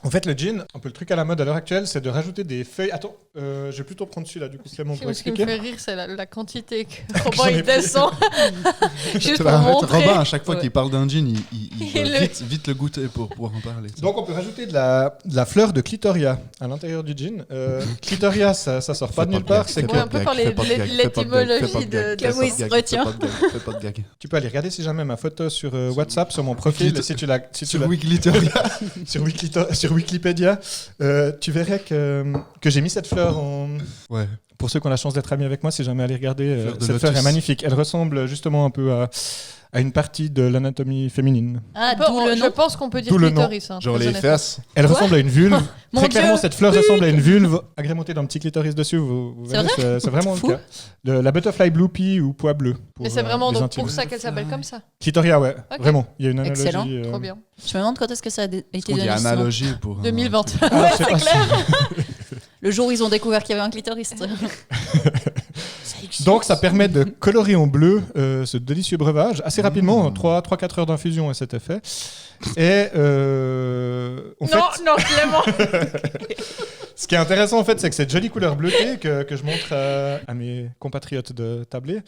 En fait, le jean, un peu le truc à la mode à l'heure actuelle, c'est de rajouter des feuilles. Attends, je vais plutôt prendre celui-là du coup, Clément, pour Ce qui me expliquer. fait rire, c'est la quantité que J'en Robin ai il pris. descend. Juste Tu pour vas arrêter. montrer. Robin, à chaque fois Ouais. qu'il parle d'un gin, il Il doit le- vite le goûter pour pouvoir en parler. Donc on peut rajouter de la fleur de clitoria à l'intérieur du gin. Clitoria, ça sort pas de nulle part. C'est que Ouais, on peut parler de l'étymologie de Clément, il se retient. Fais pas de gag. tu peux aller regarder si jamais ma photo sur WhatsApp, sur mon profil, Wikilito- si tu la Sur Wikilitoria. sur Wikipédia, tu verrais que j'ai mis cette fleur en... Ouais. Pour ceux qui ont la chance d'être amis avec moi, si jamais aller regarder, Fleur de cette fleur lotus. est magnifique. Elle ressemble justement un peu à une partie de l'anatomie féminine. Ah, Bon, d'où le je nom. pense qu'on peut dire D'où le nom. clitoris. Hein, Genre très les honnêtement. fesses. Elle Quoi ressemble à une vulve. Mon Très Dieu. clairement, cette fleur ressemble à une vulve agrémentée d'un petit clitoris dessus. Vous C'est verrez, c'est vraiment Fou. le cas. La butterfly blue pea ou pois bleu. Mais c'est vraiment les donc intimes. pour ça qu'elle s'appelle comme ça. Clitoria, ouais. Ok. Vraiment. Il y a une analogie. Excellent. Trop bien. Je me demande quand est-ce que ça a été On dit donné. ce nom. analogie pour. 2020. Ah, je sais pas si- Le jour où ils ont découvert qu'il y avait un clitoris. Donc ça permet de colorer en bleu ce délicieux breuvage assez rapidement, 3-4 heures d'infusion et c'était fait. Et en fait, Non, Clément. ce qui est intéressant en fait, c'est que cette jolie couleur bleutée que je montre à mes compatriotes de tablé,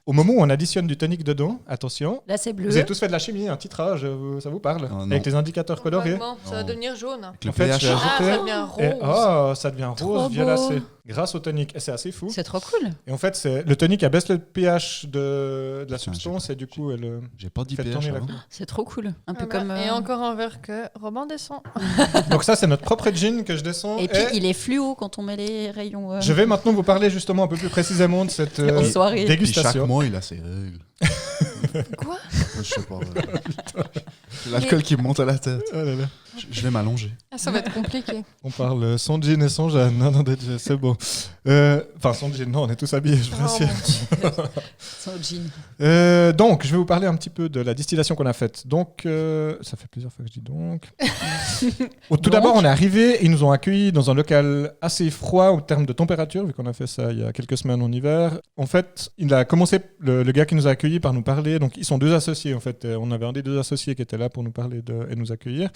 au moment où on additionne du tonique dedans, attention, Là, c'est bleu. vous avez tous fait de la chimie, un titrage, ça vous parle, Oh, non. avec les indicateurs colorés. Vaguement, ça va Non. devenir jaune. Avec le En fait, pH. je vais Ah, ajouter- ça devient Et, rose. ça devient Trop rose violacé beau. grâce au tonique. Et c'est assez fou. C'est trop cool. Et en fait, le tonique abaisse le pH de la Tiens, substance et du coup, elle J'ai pas dit fait pH tourner la avant. couleur. C'est trop cool. Un peu Ah bah, comme. Et encore un verre que Robin descend. Donc ça, c'est notre propre gin que je descends. Et puis, il est fluo quand on met les rayons. Je vais maintenant vous parler justement un peu plus précisément de cette En soirée. Puis chaque dégustation. mois, il a ses règles. Quoi? Je sais pas. C'est l'alcool qui me monte à la tête. Oh là là. Je vais m'allonger. Ah, ça va être compliqué. On parle sans gin et sans Jeanne. Non, non, déjà, c'est bon. Enfin, sans gin, non, on est tous habillés, je vous Oh, rassure. mon Dieu. Sans jean. Donc, je vais vous parler un petit peu de la distillation qu'on a faite. Donc, ça fait plusieurs fois que je dis donc. Tout d'abord, on est arrivé et ils nous ont accueillis dans un local assez froid en termes de température, vu qu'on a fait ça il y a quelques semaines en hiver. En fait, il a commencé, le gars qui nous a accueillis, par nous parler. Donc, ils sont deux associés, en fait. On avait un des deux associés qui était là pour nous parler et nous accueillir.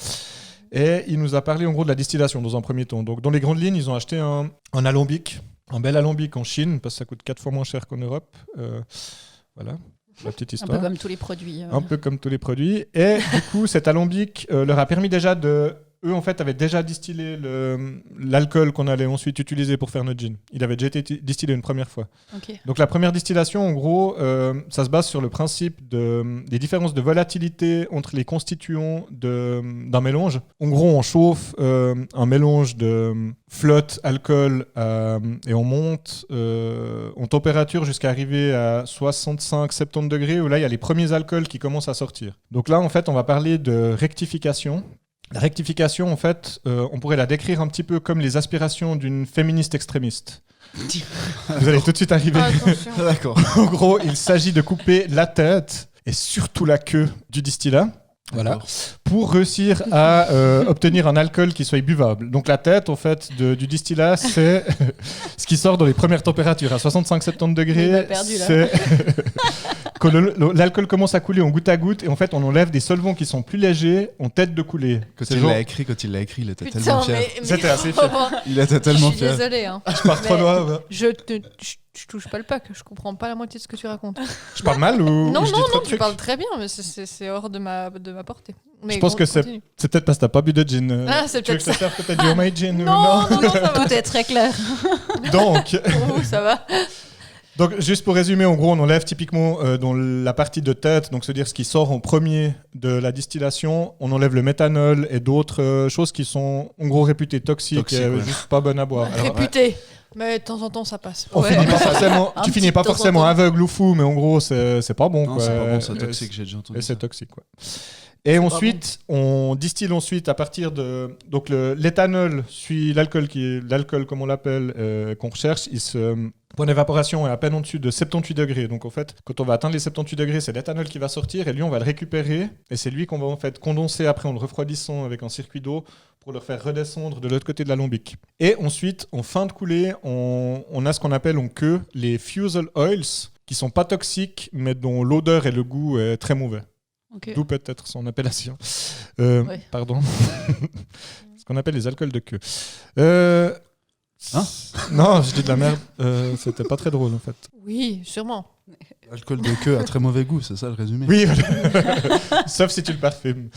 Et il nous a parlé en gros de la distillation dans un premier temps. Donc, dans les grandes lignes, ils ont acheté un alambic, un bel alambic en Chine, parce que ça coûte 4 fois moins cher qu'en Europe. Voilà, la petite Un histoire. peu comme tous les produits. Un peu comme tous les produits. Et du coup, cet alambic leur a permis déjà de eux, en fait, avaient déjà distillé l'alcool qu'on allait ensuite utiliser pour faire notre gin. Il avait déjà été distillé une première fois. Ok. Donc la première distillation, en gros, ça se base sur le principe des différences de volatilité entre les constituants d'un mélange. En gros, on chauffe un mélange de flotte, alcool, et on monte en température jusqu'à arriver à 65-70 degrés, où là, il y a les premiers alcools qui commencent à sortir. Donc là, en fait, on va parler de rectification. La rectification, en fait, on pourrait la décrire un petit peu comme les aspirations d'une féministe extrémiste. Vous allez tout de suite arriver. Attention. D'accord. En gros, il s'agit de couper la tête et surtout la queue du distillat. Voilà. Pour réussir à obtenir un alcool qui soit buvable. Donc la tête, en fait, du distillat, c'est ce qui sort dans les premières températures à 65-70 degrés. Il m'a perdu, là. C'est quand l'alcool commence à couler en goutte à goutte et en fait on enlève des solvants qui sont plus légers en tête de couler. Quand C'est il genre- l'a écrit, il était Putain, tellement fier. mais C'était assez fier. Il était Je tellement suis fier. désolée. Hein. Je pars trop Mais loin. Ouais. je touche pas le pack. Je comprends pas la moitié de ce que tu racontes. Je parle mal ou Non, je dis non, trop non, de tu trucs parles très bien, mais c'est hors de ma portée. Mais Je pense que continue. c'est peut-être parce que t'as pas bu de gin. Ah, c'est tu veux peut-être que je te serve peut-être du homemade gin ou Non, non, non, ça va. Tout est très clair. Donc, Pour vous, ça va. donc, juste pour résumer, en gros, on enlève typiquement dans la partie de tête, donc c'est-à-dire ce qui sort en premier de la distillation, on enlève le méthanol et d'autres choses qui sont en gros réputées toxiques Toxiques, et ouais. juste pas bonnes à boire. Alors, Réputé. Mais de temps en temps, ça passe. on finit pas forcément, Un tu petit finis pas de temps en forcément temps. aveugle ou fou, mais en gros, c'est pas bon. Non, quoi. c'est pas bon, c'est Et toxique, j'ai déjà entendu. Et c'est ça. toxique, quoi. Et ensuite, on distille ensuite à partir de... Donc l'éthanol suit l'alcool, l'alcool comme on l'appelle, qu'on recherche. Point d'évaporation est à peine en dessus de 78 degrés. Donc en fait, quand on va atteindre les 78 degrés, c'est l'éthanol qui va sortir et lui, on va le récupérer. Et c'est lui qu'on va en fait condenser après en le refroidissant avec un circuit d'eau pour le faire redescendre de l'autre côté de l'alambic. Et ensuite, en fin de coulée, on a ce qu'on appelle en queue les fusel oils, qui sont pas toxiques, mais dont l'odeur et le goût est très mauvais. Ok. D'où peut-être son appellation. Ouais. Pardon. Ce qu'on appelle les alcools de queue. Hein Non, je dis de la merde. C'était pas très drôle en fait. Oui, sûrement. L'alcool de queue a très mauvais goût, c'est ça le résumé. Oui, sauf si tu le parfumes.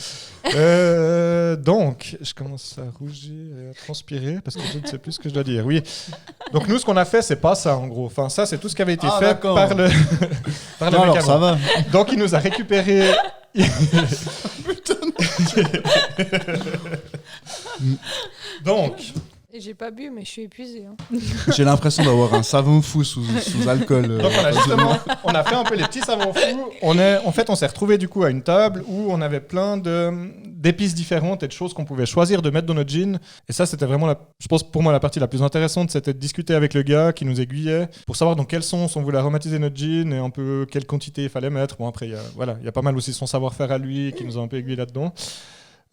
Donc, je commence à rougir et à transpirer parce que je ne sais plus ce que je dois dire. Oui. Donc nous, ce qu'on a fait, c'est pas ça en gros. Enfin, ça, c'est tout ce qui avait été fait d'accord. par le par le Non, alors médicament. ça va. Donc il nous a récupéré. Donc, Et j'ai pas bu, mais je suis épuisée. Hein. J'ai l'impression d'avoir un savon fou sous alcool. donc on a fait un peu les petits savants fous. En fait, on s'est retrouvé du coup à une table où on avait plein d'épices différentes et de choses qu'on pouvait choisir de mettre dans notre gin. Et ça, c'était vraiment, je pense pour moi, la partie la plus intéressante, c'était de discuter avec le gars qui nous aiguillait pour savoir dans quel sens on voulait aromatiser notre gin et un peu quelle quantité il fallait mettre. Bon, après, il y a pas mal aussi son savoir-faire à lui qui nous a un peu aiguillé là-dedans.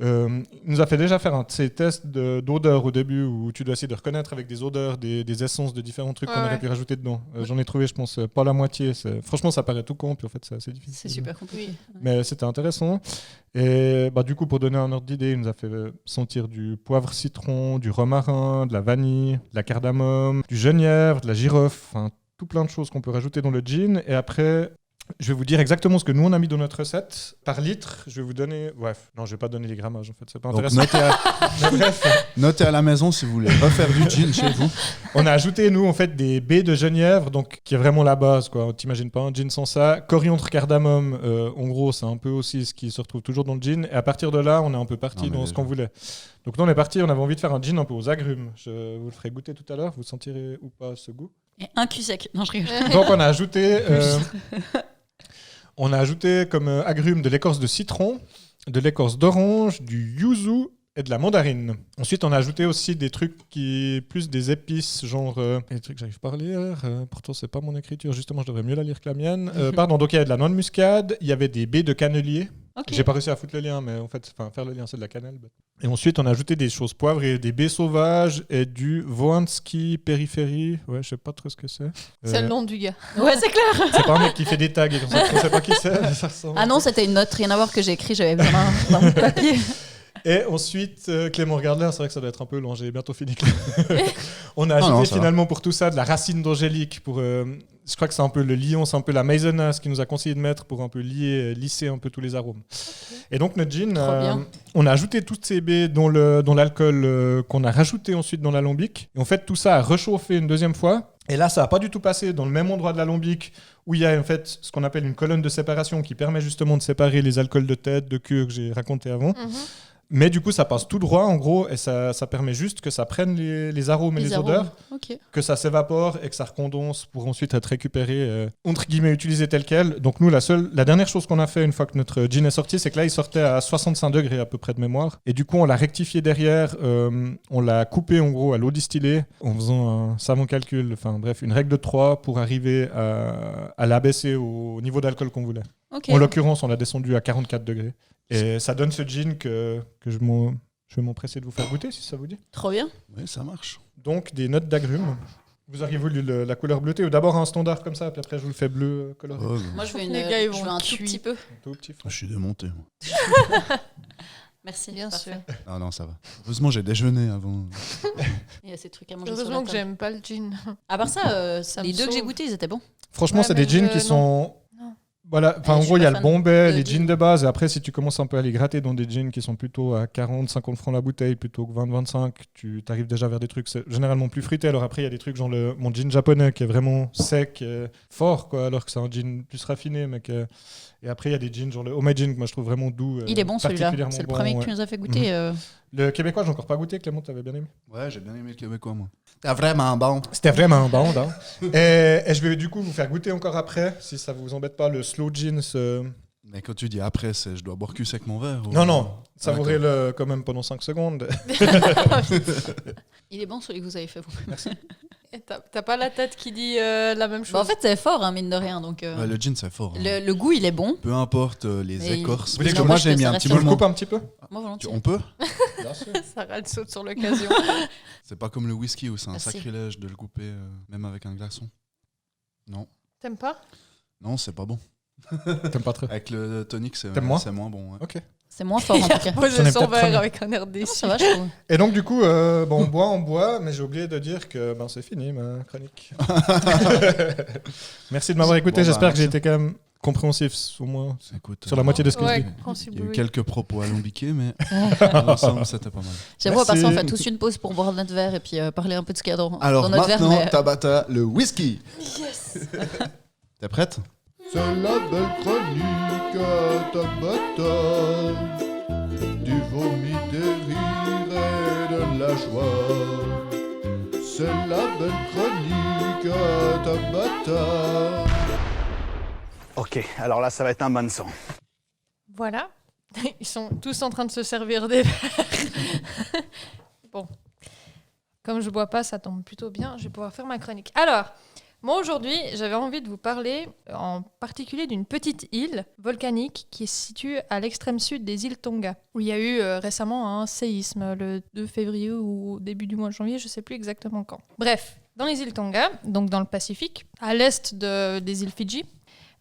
Il nous a fait déjà faire un de ces tests d'odeur au début où tu dois essayer de reconnaître avec des odeurs des essences de différents trucs qu'on aurait pu rajouter dedans. J'en ai trouvé, je pense, pas la moitié. Franchement, ça paraît tout con, puis en fait, c'est assez difficile. C'est super compliqué. Mais c'était intéressant. Et bah, du coup, pour donner un ordre d'idée, il nous a fait sentir du poivre citron, du romarin, de la vanille, de la cardamome, du genièvre, de la girofle, enfin, tout plein de choses qu'on peut rajouter dans le gin. Et après, je vais vous dire exactement ce que nous on a mis dans notre recette par litre. Je vais vous donner. Bref, non, je vais pas donner les grammages en fait, c'est pas Donc intéressant. Mais bref, notez à la maison si vous voulez refaire du gin chez vous. on a ajouté nous en fait des baies de genièvre, donc qui est vraiment la base quoi. T'imagines pas un gin sans ça. Coriandre, cardamome, en gros, c'est un peu aussi ce qui se retrouve toujours dans le gin. Et à partir de là, on est un peu parti dans ce qu'on voulait. Donc nous on est parti, on avait envie de faire un gin un peu aux agrumes. Je vous le ferai goûter tout à l'heure. Vous sentirez ou pas ce goût. Et un cul sec. Non, je rigole. Donc on a ajouté. On a ajouté comme agrumes de l'écorce de citron, de l'écorce d'orange, du yuzu et de la mandarine. Ensuite, on a ajouté aussi des trucs plus des épices, genre des trucs que j'arrive pas à lire. Pourtant, c'est pas mon écriture. Justement, je devrais mieux la lire que la mienne. Pardon. Donc, il y avait de la noix de muscade, il y avait des baies de cannelier. Ok. J'ai pas réussi à foutre le lien, mais en fait, faire le lien, c'est de la cannelle. Et ensuite, on a ajouté des choses poivrées, des baies sauvages et du Woanski périphérie. Ouais, je sais pas trop ce que c'est. C'est le nom du gars. Ouais, c'est clair. C'est pas un mec qui fait des tags et comme ça, on sait pas qui c'est. Ça ressemble. Ah non, c'était une note, rien à voir que j'ai écrit, j'avais besoin d'un bout de papier. Et ensuite, Clément, regarde là, c'est vrai que ça doit être un peu long, j'ai bientôt fini. On a ajouté non, ça finalement pour tout ça de la racine d'angélique. Je crois que c'est un peu le lion, c'est un peu la maisonnaise qui nous a conseillé de mettre pour un peu lisser un peu tous les arômes. Et donc notre gin, bien. on a ajouté toutes ces baies dont l'alcool qu'on a rajouté ensuite dans l'alambic. Et en fait, tout ça a réchauffé une deuxième fois. Et là, ça n'a pas du tout passé dans le même endroit de l'alambic où il y a en fait ce qu'on appelle une colonne de séparation qui permet justement de séparer les alcools de tête, de queue que j'ai raconté avant. Mais du coup, ça passe tout droit en gros et ça permet juste que ça prenne les arômes et les odeurs, Ok. que ça s'évapore et que ça recondense pour ensuite être récupéré, entre guillemets, utilisé tel quel. Donc nous, la dernière chose qu'on a fait une fois que notre gin est sorti, c'est que là, il sortait à 65 degrés à peu près de mémoire. Et du coup, on l'a rectifié derrière, on l'a coupé en gros à l'eau distillée en faisant un savant calcul, enfin bref, une règle de 3 pour arriver à l'abaisser au niveau d'alcool qu'on voulait. Ok. En l'occurrence, on l'a descendu à 44 degrés. Et ça donne ce gin que je vais m'empresser de vous faire goûter, si ça vous dit. Trop bien. Oui, ça marche. Donc, des notes d'agrumes. Vous auriez voulu la couleur bleutée ou d'abord un standard comme ça, puis après je vous le fais bleu coloré. Oh, Moi, je veux, Les gars, ils je vont veux un cuire. tout petit peu. Un tout petit fond. je suis démonté. Moi. Merci. Bien parfait. sûr. Ah non, ça va. Heureusement, j'ai déjeuné avant. Il y a ces trucs à manger sur la Heureusement que table. j'aime pas le gin. À part ça, Ça les me deux que j'ai sauve. goûtés, ils étaient bons. Franchement, Ouais, c'est mais des jeans je- qui sont... Non. Voilà, enfin, Ouais, en je gros, suis il y a pas le fan Bombay, de les gin. jeans de base, et après, si tu commences un peu à les gratter dans des jeans qui sont plutôt à 40, 50 francs la bouteille plutôt que 20, 25, tu arrives déjà vers des trucs généralement plus fruités. Alors après, il y a des trucs genre mon gin japonais qui est vraiment sec, fort, quoi, alors que c'est un gin plus raffiné. Et après, il y a des jeans genre le Homemade Gin que moi je trouve vraiment doux. Il est bon celui-là. particulièrement C'est le bon, premier que ouais. tu nous as fait goûter. Le québécois, j'ai encore pas goûté, Clément, t'avais bien aimé. Ouais, j'ai bien aimé le québécois, moi. T'as vraiment bon. C'était vraiment bon, là. Et je vais du coup vous faire goûter encore après, si ça vous embête pas, le Slow Gin. Mais quand tu dis après, je dois boire cul sec mon verre ou... Non, savourez-le quand même pendant 5 secondes. Il est bon celui que vous avez fait, vous. Et t'as pas la tête qui dit la même chose. Bah, en fait, c'est fort, hein, mine de rien. Donc, Ouais, le gin, c'est fort. hein. le goût, il est bon. Peu importe les Mais écorces. Vous voulez Parce que que je moi, mange j'ai que mis ça un reste petit Je peu le coupe un petit peu. Moi, volontiers. On peut. Bien sûr. Sarah elle saute sur l'occasion. C'est pas comme le whisky où c'est un Ah, si. sacrilège de le couper, même avec un glaçon. Non. T'aimes pas? Non, c'est pas bon. T'aimes pas trop. Avec le tonic, c'est T'aimes moins moins bon. ouais. Ok. C'est moins fort, en tout cas. Posé J'en ai son peut-être verre premier. avec un air Non, déçu. ça va, je trouve. Et donc du coup, on boit, mais j'ai oublié de dire que c'est fini ma chronique. Merci de m'avoir écouté, Bon, bah, j'espère que j'ai merci. été quand même compréhensif au moins. Écoute, Sur la moitié de ce que je Ouais, dis. Il y a sensible, eu oui. quelques propos alambiqués, mais dans l'ensemble, c'était pas mal. J'avoue, à part ça, on Merci. fait tous une pause pour boire notre verre et puis parler un peu de ce qu'il y a dans Alors notre verre. maintenant, mais- Tabata, le whisky. Yes. T'es prête? C'est la belle chronique à Tabata. Du vomi, des rires et de la joie. C'est la belle chronique à Tabata. Ok, alors là, ça va être un bain de sang. Voilà. Ils sont tous en train de se servir des verres. Bon. Comme je bois pas, ça tombe plutôt bien. Je vais pouvoir faire ma chronique. Alors, moi aujourd'hui, j'avais envie de vous parler en particulier d'une petite île volcanique qui se situe à l'extrême sud des îles Tonga, où il y a eu récemment un séisme le 2 février ou au début du mois de janvier, je sais plus exactement quand. Bref, dans les îles Tonga, donc dans le Pacifique, à l'est des îles Fidji,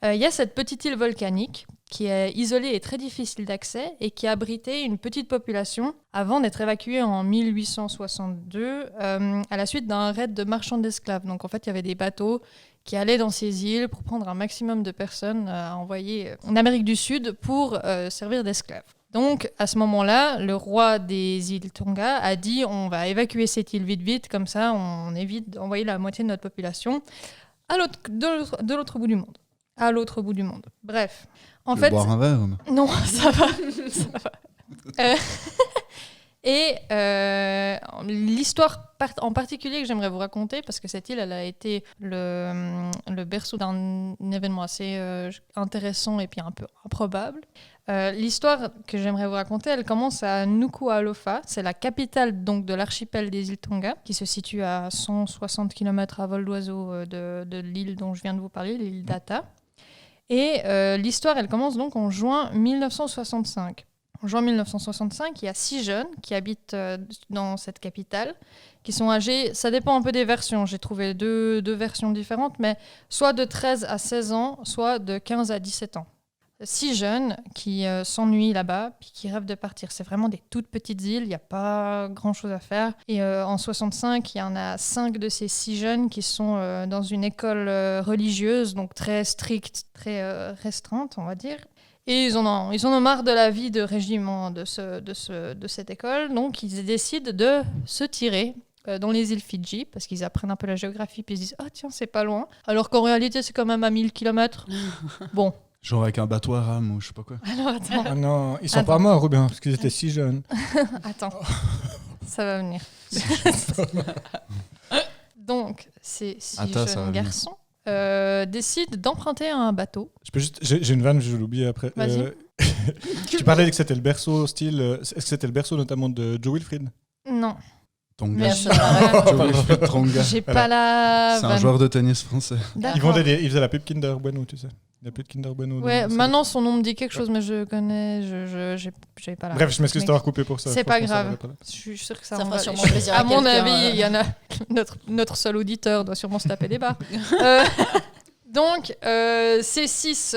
il y a cette petite île volcanique qui est isolée et très difficile d'accès et qui abritait une petite population avant d'être évacuée en 1862 à la suite d'un raid de marchands d'esclaves. Donc en fait, il y avait des bateaux qui allaient dans ces îles pour prendre un maximum de personnes à envoyer en Amérique du Sud pour servir d'esclaves. Donc à ce moment-là, le roi des îles Tonga a dit on va évacuer cette île vite, comme ça on évite d'envoyer la moitié de notre population de l'autre bout du monde. À l'autre bout du monde. Bref. En Tu veux fait, boire un verre mais- non, ça va. Ça va. Et l'histoire en particulier que j'aimerais vous raconter, parce que cette île, elle a été le berceau d'un événement assez intéressant et puis un peu improbable. L'histoire que j'aimerais vous raconter, elle commence à Nuku'alofa. C'est la capitale donc de l'archipel des îles Tonga, qui se situe à 160 km à vol d'oiseau de l'île dont je viens de vous parler, l'île d'Ata. Et l'histoire, elle commence donc en juin 1965. En juin 1965, il y a 6 jeunes qui habitent dans cette capitale, qui sont âgés, ça dépend un peu des versions, j'ai trouvé deux versions différentes, mais soit de 13 à 16 ans, soit de 15 à 17 ans. 6 jeunes qui s'ennuient là-bas puis qui rêvent de partir. C'est vraiment des toutes petites îles, il n'y a pas grand-chose à faire. Et en 65, il y en a 5 de ces 6 jeunes qui sont dans une école religieuse, donc très stricte, très restreinte, on va dire. Et ils en ont marre de la vie de régiment de cette école, donc ils décident de se tirer dans les îles Fidji, parce qu'ils apprennent un peu la géographie, puis ils se disent « Ah tiens, c'est pas loin », alors qu'en réalité, c'est quand même à 1000 km. Bon. Genre avec un bateau à rame ou je sais pas quoi. Alors attends. Ah non, ils sont pas morts ou bien parce qu'ils étaient si jeunes. Attends, ça va venir. Donc, ces 6 jeunes garçons décident d'emprunter un bateau. J'ai une vanne, je vais l'oublier après. Vas-y. Tu parlais que c'était le berceau style. Est-ce que c'était le berceau notamment de Joe Wilfried? Non. Tonga. Merci. Joe Wilfried Tonga. J'ai pas la C'est un vanne. joueur de tennis français. D'accord. Ils faisaient la pub Kinder Bueno, tu sais. La pub Kinder Bueno. Ouais, maintenant son nom me dit quelque chose, mais je connais, j'ai pas la. Bref, je m'excuse Mais d'avoir coupé pour ça. c'est pas Franchement, ça grave. valait pas là. Je suis sûre que ça Ça en fera va- sûrement plaisir à À mon quelqu'un, avis, il y en a notre seul auditeur doit sûrement se taper des barres. Donc, ces 6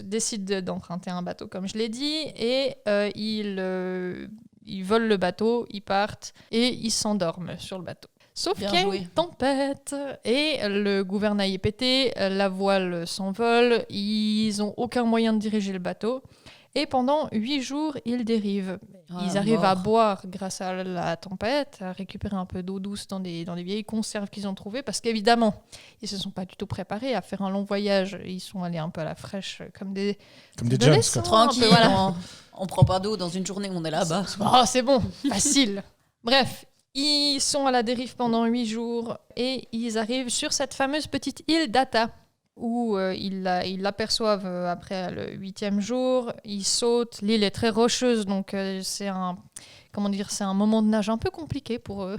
décident d'emprunter un bateau, comme je l'ai dit, et ils volent le bateau, ils partent et ils s'endorment sur le bateau. Sauf Bien qu'il y a joué. une tempête et le gouvernail est pété, la voile s'envole, ils n'ont aucun moyen de diriger le bateau. Et pendant 8 jours, ils dérivent. Ils arrivent à boire grâce à la tempête, à récupérer un peu d'eau douce dans des vieilles conserves qu'ils ont trouvées, parce qu'évidemment, ils ne se sont pas du tout préparés à faire un long voyage. Ils sont allés un peu à la fraîche, comme des Comme des adolescents, jumps, quoi. Tranquille, un peu, voilà. on prend pas d'eau dans une journée, on est là-bas. Oh, c'est bon, facile. Bref, ils sont à la dérive pendant 8 jours et ils arrivent sur cette fameuse petite île d'Ata où ils l'aperçoivent après le 8e jour. Ils sautent, l'île est très rocheuse, donc c'est un moment de nage un peu compliqué pour eux.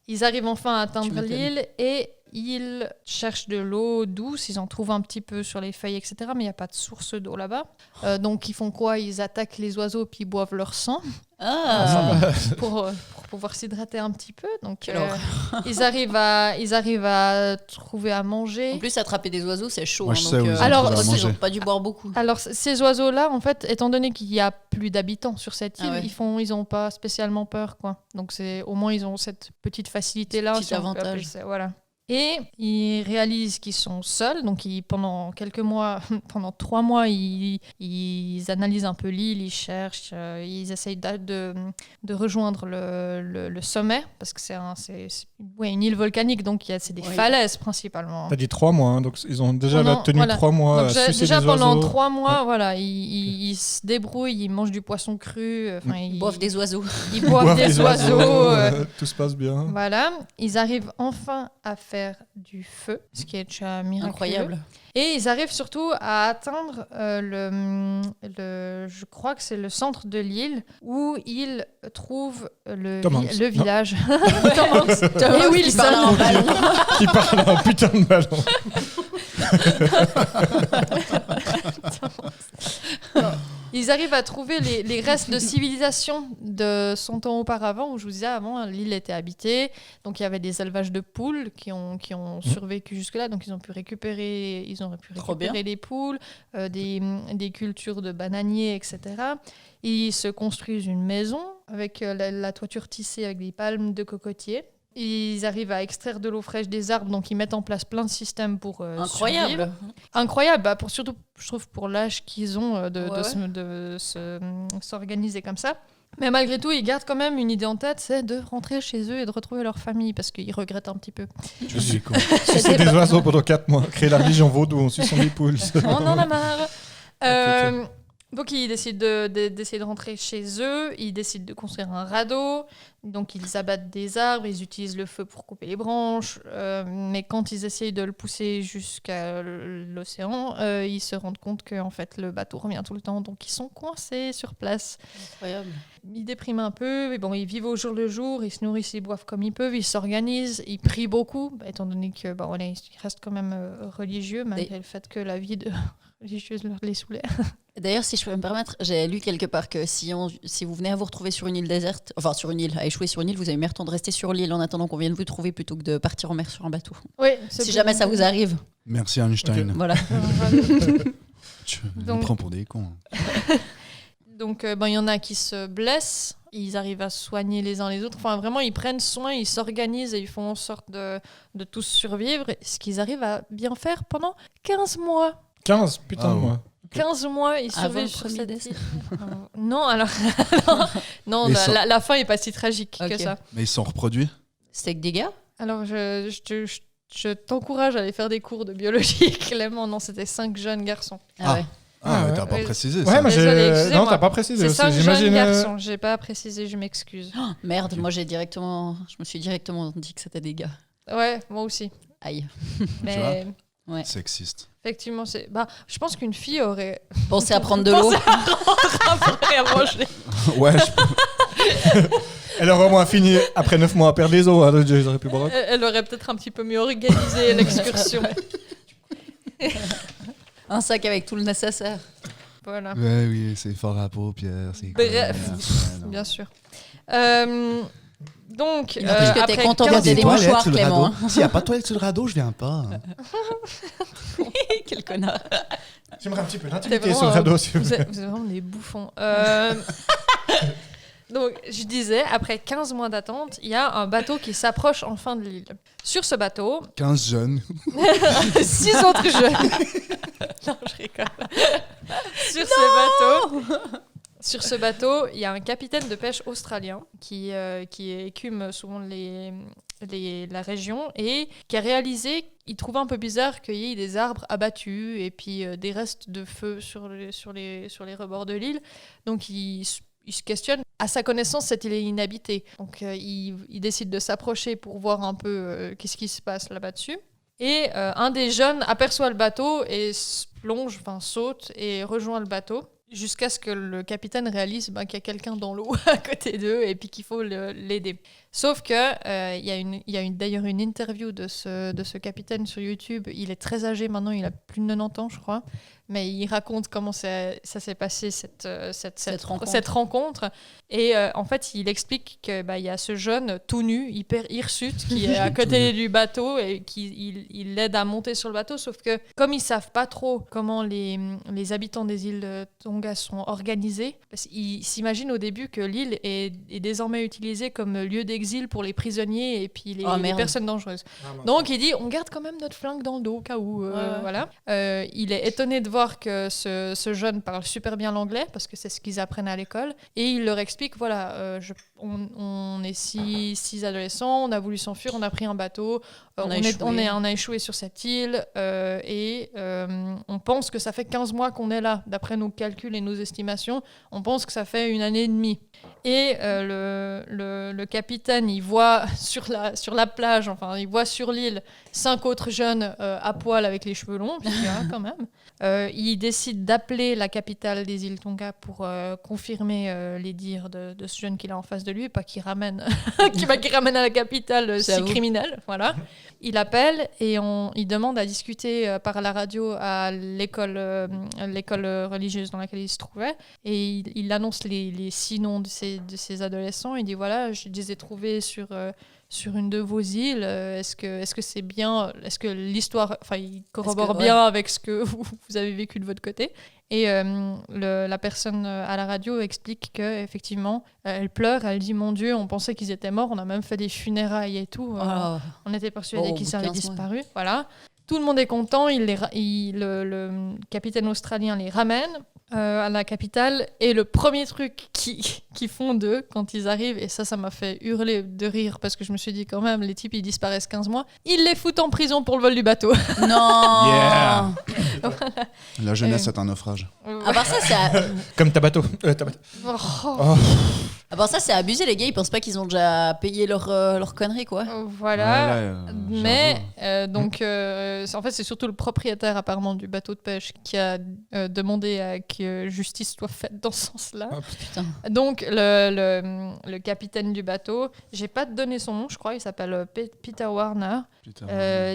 Ils arrivent enfin à atteindre l'île et ils cherchent de l'eau douce, ils en trouvent un petit peu sur les feuilles, etc. Mais il n'y a pas de source d'eau là-bas. Donc ils font quoi? Ils attaquent les oiseaux puis ils boivent leur sang pour pouvoir s'hydrater un petit peu. Donc ils arrivent à trouver à manger. En plus, attraper des oiseaux, c'est chaud. Moi, je hein, sais donc, où ils ont Alors, trouvé à ils manger. n'ont pas dû boire beaucoup. Alors ces oiseaux-là, en fait, étant donné qu'il n'y a plus d'habitants sur cette île, Ah ouais. ils n'ont pas spécialement peur, quoi. Donc au moins ils ont cette petite facilité-là. Petit si on peut avantage. appeler ça, voilà. Et ils réalisent qu'ils sont seuls, donc pendant quelques mois, pendant 3 mois, ils analysent un peu l'île, ils cherchent, ils essayent de rejoindre le sommet, parce que c'est une île volcanique, donc c'est des falaises principalement. T'as dit 3 mois, hein, donc ils ont déjà tenu voilà. 3 mois Donc, à sucer déjà des pendant oiseaux. 3 mois, voilà, ils se débrouillent, ils mangent du poisson cru, Ils boivent des oiseaux. ils boivent des oiseaux. Tout se passe bien. Voilà, ils arrivent enfin à faire du feu, ce qui est déjà miraculeux. Incroyable. Et ils arrivent surtout à atteindre je crois que c'est le centre de l'île où ils trouvent le village. Thomas et Wilson. Qui parle à un putain de ballon. Ils arrivent à trouver les restes de civilisation de 100 ans auparavant, où je vous disais avant, l'île était habitée. Donc il y avait des élevages de poules qui ont survécu jusque-là. Donc ils ont pu récupérer les poules, des cultures de bananiers, etc. Ils se construisent une maison avec la toiture tissée avec des palmes de cocotiers. Ils arrivent à extraire de l'eau fraîche des arbres, donc ils mettent en place plein de systèmes pour survivre. Incroyable, surtout je trouve pour l'âge qu'ils ont de s'organiser comme ça. Mais malgré tout, ils gardent quand même une idée en tête, c'est de rentrer chez eux et de retrouver leur famille, parce qu'ils regrettent un petit peu. Je suis con. Sucer des oiseaux pendant 4 mois, créer la religion vaudou en suçant des poules. On en a marre. Donc ils décident d'essayer de rentrer chez eux, ils décident de construire un radeau, donc ils abattent des arbres, ils utilisent le feu pour couper les branches, mais quand ils essayent de le pousser jusqu'à l'océan, ils se rendent compte que en fait, le bateau revient tout le temps, donc ils sont coincés sur place. Incroyable. Ils dépriment un peu, mais bon, ils vivent au jour le jour, ils se nourrissent, ils boivent comme ils peuvent, ils s'organisent, ils prient beaucoup, étant donné que ils restent quand même religieux, malgré le fait que la vie de religieuse les saoulait. D'ailleurs, si je peux me permettre, j'ai lu quelque part que si vous venez à vous retrouver sur une île déserte, enfin sur une île, à échouer sur une île, vous avez mieux temps de rester sur l'île en attendant qu'on vienne vous trouver plutôt que de partir en mer sur un bateau. Oui, Si jamais ça vous arrive. Merci Einstein. Voilà. On Donc- prend pour des cons. Donc, il y en a qui se blessent, ils arrivent à se soigner les uns les autres. Enfin, vraiment, ils prennent soin, ils s'organisent et ils font en sorte de tous survivre. Ce qu'ils arrivent à bien faire pendant 15 mois. 15, putain, Ah ouais. moi. 15 mois, ils Avant survivent le sur premier cette décès. île. Non, alors... non, Mais la fin est pas si tragique que Ok. ça. Mais ils sont reproduits. C'était avec des gars. Alors, je t'encourage à aller faire des cours de biologie, Clément. Non, c'était 5 jeunes garçons. Ah. Ouais. Ah, ouais. t'as pas Ouais. précisé Ouais, ça. moi Désolée, j'ai. excusez-moi. Non, t'as pas précisé C'est aussi. 5 jeunes J'imagine. garçons. J'ai pas précisé, je m'excuse. Merde, moi je me suis directement dit que c'était des gars. Ouais, moi aussi. Aïe. Mais Sexiste. effectivement, je pense qu'une fille aurait Pensez à prendre de l'eau. appris à manger. Ouais, Elle aurait au moins fini après 9 mois à perdre les os. Hein, j'aurais pu boire. Elle aurait peut-être un petit peu mieux organisé l'excursion. Un sac avec tout le nécessaire. Voilà, ouais, oui, c'est fort à paupières. Bref. bien sûr. Donc, N'empêche que t'es après content 15 de des mois- mouchoirs, Clément. hein. S'il n'y a pas de toilette sur le radeau, je viens pas. Quel connard. J'aimerais un petit peu T'es d'intimité vraiment, sur le radeau, s'il vous vous plaît. êtes vraiment des bouffons. Donc, je disais, après 15 mois d'attente, il y a un bateau qui s'approche enfin de l'île. Sur ce bateau, 15 jeunes. 6 autres jeunes. Non, je rigole. Sur ce bateau, il y a un capitaine de pêche australien qui écume souvent la région et qui a réalisé, il trouvait un peu bizarre qu'il y ait des arbres abattus et puis des restes de feu sur les rebords de l'île. Donc il se questionne. À sa connaissance, cette île est inhabitée. Donc il décide de s'approcher pour voir un peu qu'est-ce qui se passe là-bas dessus. Et un des jeunes aperçoit le bateau et saute et rejoint le bateau. Jusqu'à ce que le capitaine réalise qu'il y a quelqu'un dans l'eau à côté d'eux et puis qu'il faut l'aider. Sauf que il y a d'ailleurs une interview de ce capitaine sur YouTube. Il est très âgé maintenant, il a plus de 90 ans je crois. Mais il raconte comment ça s'est passé cette rencontre. Et en fait, il explique qu'il y a ce jeune tout nu, hyper hirsute, qui est à côté du bateau et il l'aide à monter sur le bateau. Sauf que comme ils savent pas trop comment les habitants des îles Tonga sont organisés, parce qu'ils s'imaginent au début que l'île est désormais utilisée comme lieu d'exil pour les prisonniers et puis les personnes dangereuses. Donc il dit, on garde quand même notre flingue dans le dos au cas où. Voilà. Il est étonné de voir que ce jeune parle super bien l'anglais parce que c'est ce qu'ils apprennent à l'école et il leur explique voilà on est six adolescents, on a voulu s'enfuir, on a pris un bateau, on a échoué sur cette île et on pense que ça fait 15 mois qu'on est là d'après nos calculs et nos estimations, on pense que ça fait 1 année et demie. Et le capitaine, il voit sur la plage, enfin il voit sur l'île 5 autres jeunes à poil avec les cheveux longs, puis quand même. Il décide d'appeler la capitale des îles Tonga pour confirmer les dires de ce jeune qu'il a en face de lui, pas qu'il ramène, qu'il ramène à la capitale si criminel. Voilà. Il appelle et il demande à discuter par la radio à l'école religieuse dans laquelle il se trouvait. Et il annonce les 6 noms de ces adolescents. Il dit voilà, je les ai trouvés sur une de vos îles. Est-ce que c'est bien, est-ce que l'histoire, enfin, il corrobore bien avec ce que vous avez vécu de votre côté. Et la personne à la radio explique qu'effectivement, elle pleure, elle dit « Mon Dieu, on pensait qu'ils étaient morts, on a même fait des funérailles et tout. On était persuadés qu'ils avaient disparu. » Voilà. Tout le monde est content, le capitaine australien les ramène à la capitale et le premier truc qu'ils font d'eux quand ils arrivent, et ça m'a fait hurler de rire parce que je me suis dit quand même, les types ils disparaissent 15 mois, ils les foutent en prison pour le vol du bateau. Non. Yeah. La jeunesse est un naufrage. À part ça, c'est Comme ta bateau. à part ça, c'est abusé, les gars, ils pensent pas qu'ils ont déjà payé leur connerie, quoi. Voilà. Ouais, là, Mais donc en fait c'est surtout le propriétaire apparemment du bateau de pêche qui a demandé à que justice soit faite dans ce sens-là. Oh, putain. Donc le capitaine du bateau, j'ai pas donné son nom, je crois, il s'appelle Peter Warner. Putain.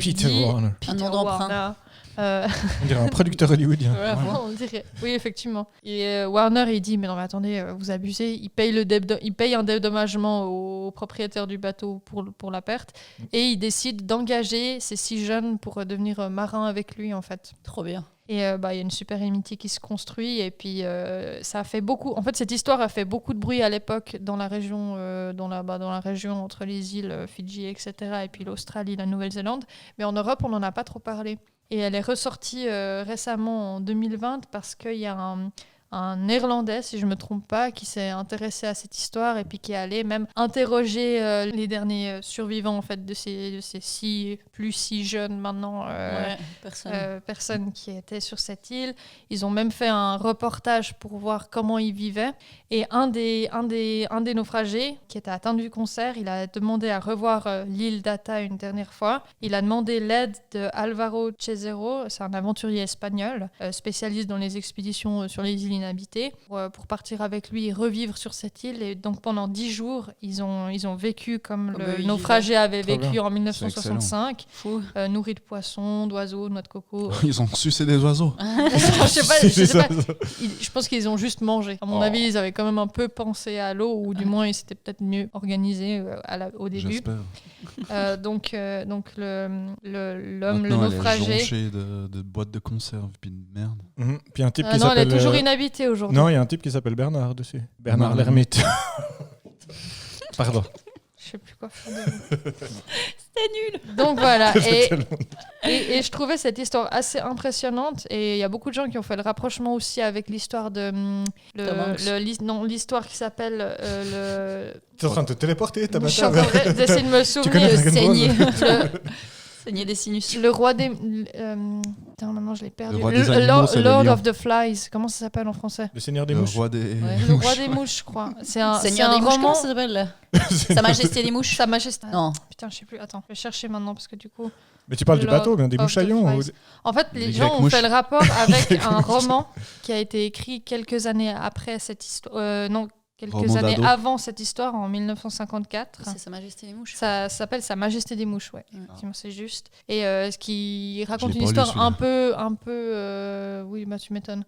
Peter Warner. Un nom d'emprunt. On dirait un producteur hollywoodien. Ouais, on dirait. Oui, effectivement. Et Warner, il dit, mais non, mais attendez, vous abusez. Il paye un dédommagement au propriétaire du bateau pour la perte. Et il décide d'engager ces 6 jeunes pour devenir marins avec lui, en fait. Trop bien. Et il y a une super amitié qui se construit. Et puis, ça a fait beaucoup... En fait, cette histoire a fait beaucoup de bruit à l'époque dans la région, dans la région entre les îles Fidji, etc. Et puis l'Australie, la Nouvelle-Zélande. Mais en Europe, on n'en a pas trop parlé. Et elle est ressortie récemment en 2020 parce qu'il y a un Néerlandais, si je ne me trompe pas, qui s'est intéressé à cette histoire et puis qui est allé même interroger les derniers survivants en fait, de ces six jeunes maintenant personnes qui étaient sur cette île. Ils ont même fait un reportage pour voir comment ils vivaient. Et un des naufragés qui était atteint du cancer, il a demandé à revoir l'île d'Ata une dernière fois. Il a demandé l'aide de Álvaro Cesero, c'est un aventurier espagnol, spécialiste dans les expéditions sur les îles inhabitées, pour partir avec lui et revivre sur cette île. Et donc pendant 10 jours, ils ont vécu comme le naufragé avait vécu en 1965, nourri de poissons, d'oiseaux, de noix de coco. Ils ont sucé des oiseaux. Je sais pas. Je pense qu'ils ont juste mangé. À mon avis, ils avaient quand même un peu pensé à l'eau, ou du moins ils s'étaient peut-être mieux organisés au début. J'espère. Donc l'homme, le Maintenant, naufragé. Elle est jonchée de boîtes de conserve puis de merde. Puis un type qui Non, s'appelle... elle est toujours inhabitée aujourd'hui. Non, il y a un type qui s'appelle Bernard dessus. Bernard l'ermite. Pardon. Je sais plus quoi faire de vous. C'était nul. Donc voilà. Et je trouvais cette histoire assez impressionnante. Et il y a beaucoup de gens qui ont fait le rapprochement aussi avec l'histoire de l'histoire qui s'appelle Tu es en train de te téléporter, je suis en train d'essayer de me souvenir. Saigner. Saigner des sinus. Le roi des... maintenant je l'ai perdu. Le roi des animaux, c'est le Lord lion. of the Flies. Comment ça s'appelle en français? Le Seigneur des Le mouches. roi des... Le roi des mouches, je crois. C'est un Seigneur des mouches, roman. comment ça s'appelle là? Sa Majesté des mouches. Sa Majesté. Non. Putain, je sais plus. Attends, je vais chercher maintenant parce que du coup... Mais tu parles du Lord bateau, bien des of the mouchaillons. Flies. En fait, les Les gens Grecs ont mouches. fait le rapport avec un roman qui a été écrit quelques années après cette histoire. Quelques Roman années d'ado. avant cette histoire, en 1954. C'est Sa Majesté des mouches. Ça s'appelle Sa Majesté des mouches, ouais. Effectivement, c'est juste. Et ce qui raconte Je une l'ai pas lu, histoire un peu oui, bah tu m'étonnes.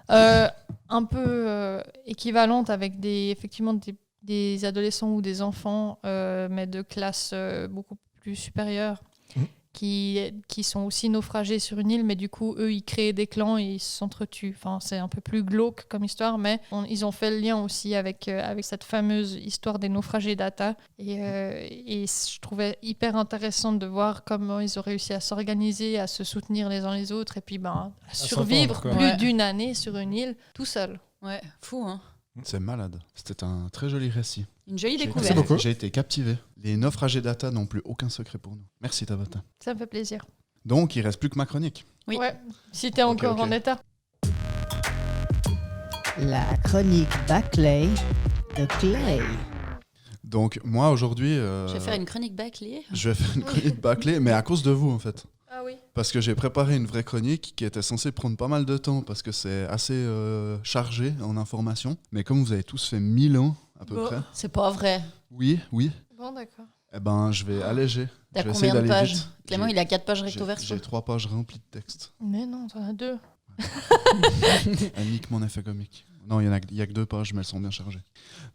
Un peu équivalente avec effectivement des adolescents ou des enfants, mais de classe beaucoup plus supérieure. Qui sont aussi naufragés sur une île, mais du coup, eux, ils créent des clans et ils s'entretuent. Enfin, c'est un peu plus glauque comme histoire, mais ils ont fait le lien aussi avec cette fameuse histoire des naufragés d'Ata. Et je trouvais hyper intéressant de voir comment ils ont réussi à s'organiser, à se soutenir les uns les autres, et puis à survivre s'entendre, plus quoi. d'une année sur une île, tout seul. Ouais, fou, hein. C'est malade. C'était un très joli récit. Une jolie Merci découverte. beaucoup. J'ai été captivé. Les naufragés d'Ata n'ont plus aucun secret pour nous. Merci Tabata. Ça me fait plaisir. Donc, il reste plus que ma chronique. Oui. Ouais, si t'es encore ok. en état. La chronique Backley de Clay. Donc, moi, aujourd'hui... Je vais faire une chronique bâclée. je vais faire une chronique bâclée, mais à cause de vous, en fait. Ah oui. Parce que j'ai préparé une vraie chronique qui était censée prendre pas mal de temps parce que c'est assez chargé en informations. Mais comme vous avez tous fait 1000 ans, à peu Bon. près. C'est pas vrai. Oui. Bon, d'accord. Eh ben, je vais alléger. T'as Je vais essayer combien de d'aller pages vite. Clément, il a 4 pages recto J'ai verso. 3 pages remplies de texte. Mais non, t'en as 2. Elle nique mon effet comique. Non, il y a que 2 pages, mais elles sont bien chargées.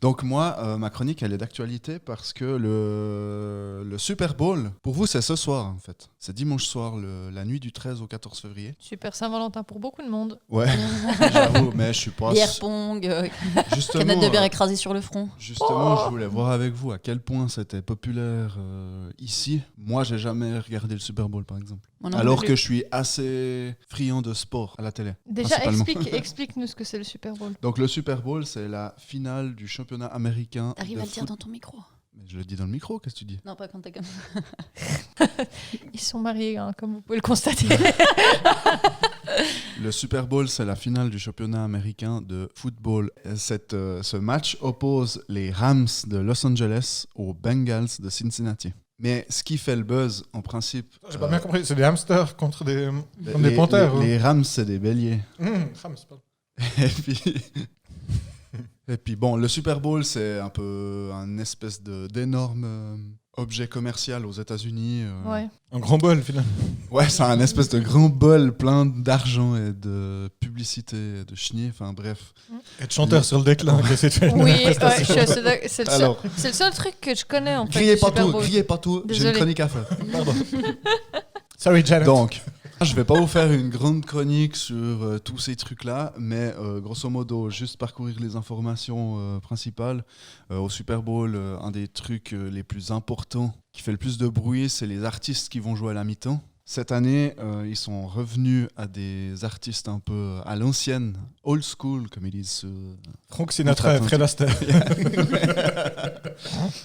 Donc moi, ma chronique, elle est d'actualité parce que le Super Bowl, pour vous, c'est ce soir, en fait. C'est dimanche soir, la nuit du 13 au 14 février. Super Saint-Valentin pour beaucoup de monde. Ouais, j'avoue, mais je suis pas... Bière pong, Justement, canette de bière écrasée sur le front. Justement, je voulais voir avec vous à quel point c'était populaire ici. Moi, j'ai jamais regardé le Super Bowl, par exemple. Moi non Alors plus. que je suis assez friand de sport à la télé. Déjà, principalement. explique-nous ce que c'est le Super Bowl. Donc le Super Bowl, c'est la finale du championnat américain. T'arrives de à le dire foot- dans ton micro. Mais je le dis dans le micro, qu'est-ce que tu dis? Non, pas quand t'es comme ça. Ils sont mariés, hein, comme vous pouvez le constater. Le Super Bowl, c'est la finale du championnat américain de football. Ce match oppose les Rams de Los Angeles aux Bengals de Cincinnati. Mais ce qui fait le buzz, en principe... J'ai pas bien compris, c'est des hamsters contre des les, panthères. les Rams, c'est des béliers. Rams, pardon. Et puis bon, le Super Bowl, c'est un peu un espèce d'énorme objet commercial aux États-Unis. Ouais. Un grand bol, finalement. Ouais, c'est un espèce de grand bol plein d'argent et de publicité, et de chenilles, enfin bref. Et de chanteur sur le déclin, qui essaie de faire une Oui, ouais, prestation. je suis assez d'accord. C'est le, Alors. c'est le seul truc que je connais en fait. Criez du pas Super tout, Bowl. criez pas tout, j'ai une Désolée. chronique à faire. Sorry, Janet. Donc, Je vais pas vous faire une grande chronique sur tous ces trucs-là, mais grosso modo, juste parcourir les informations principales. Au Super Bowl, un des trucs les plus importants qui fait le plus de bruit, c'est les artistes qui vont jouer à la mi-temps. Cette année, ils sont revenus à des artistes un peu à l'ancienne, old school, comme ils disent. Frank Sinatra et Fred Astaire.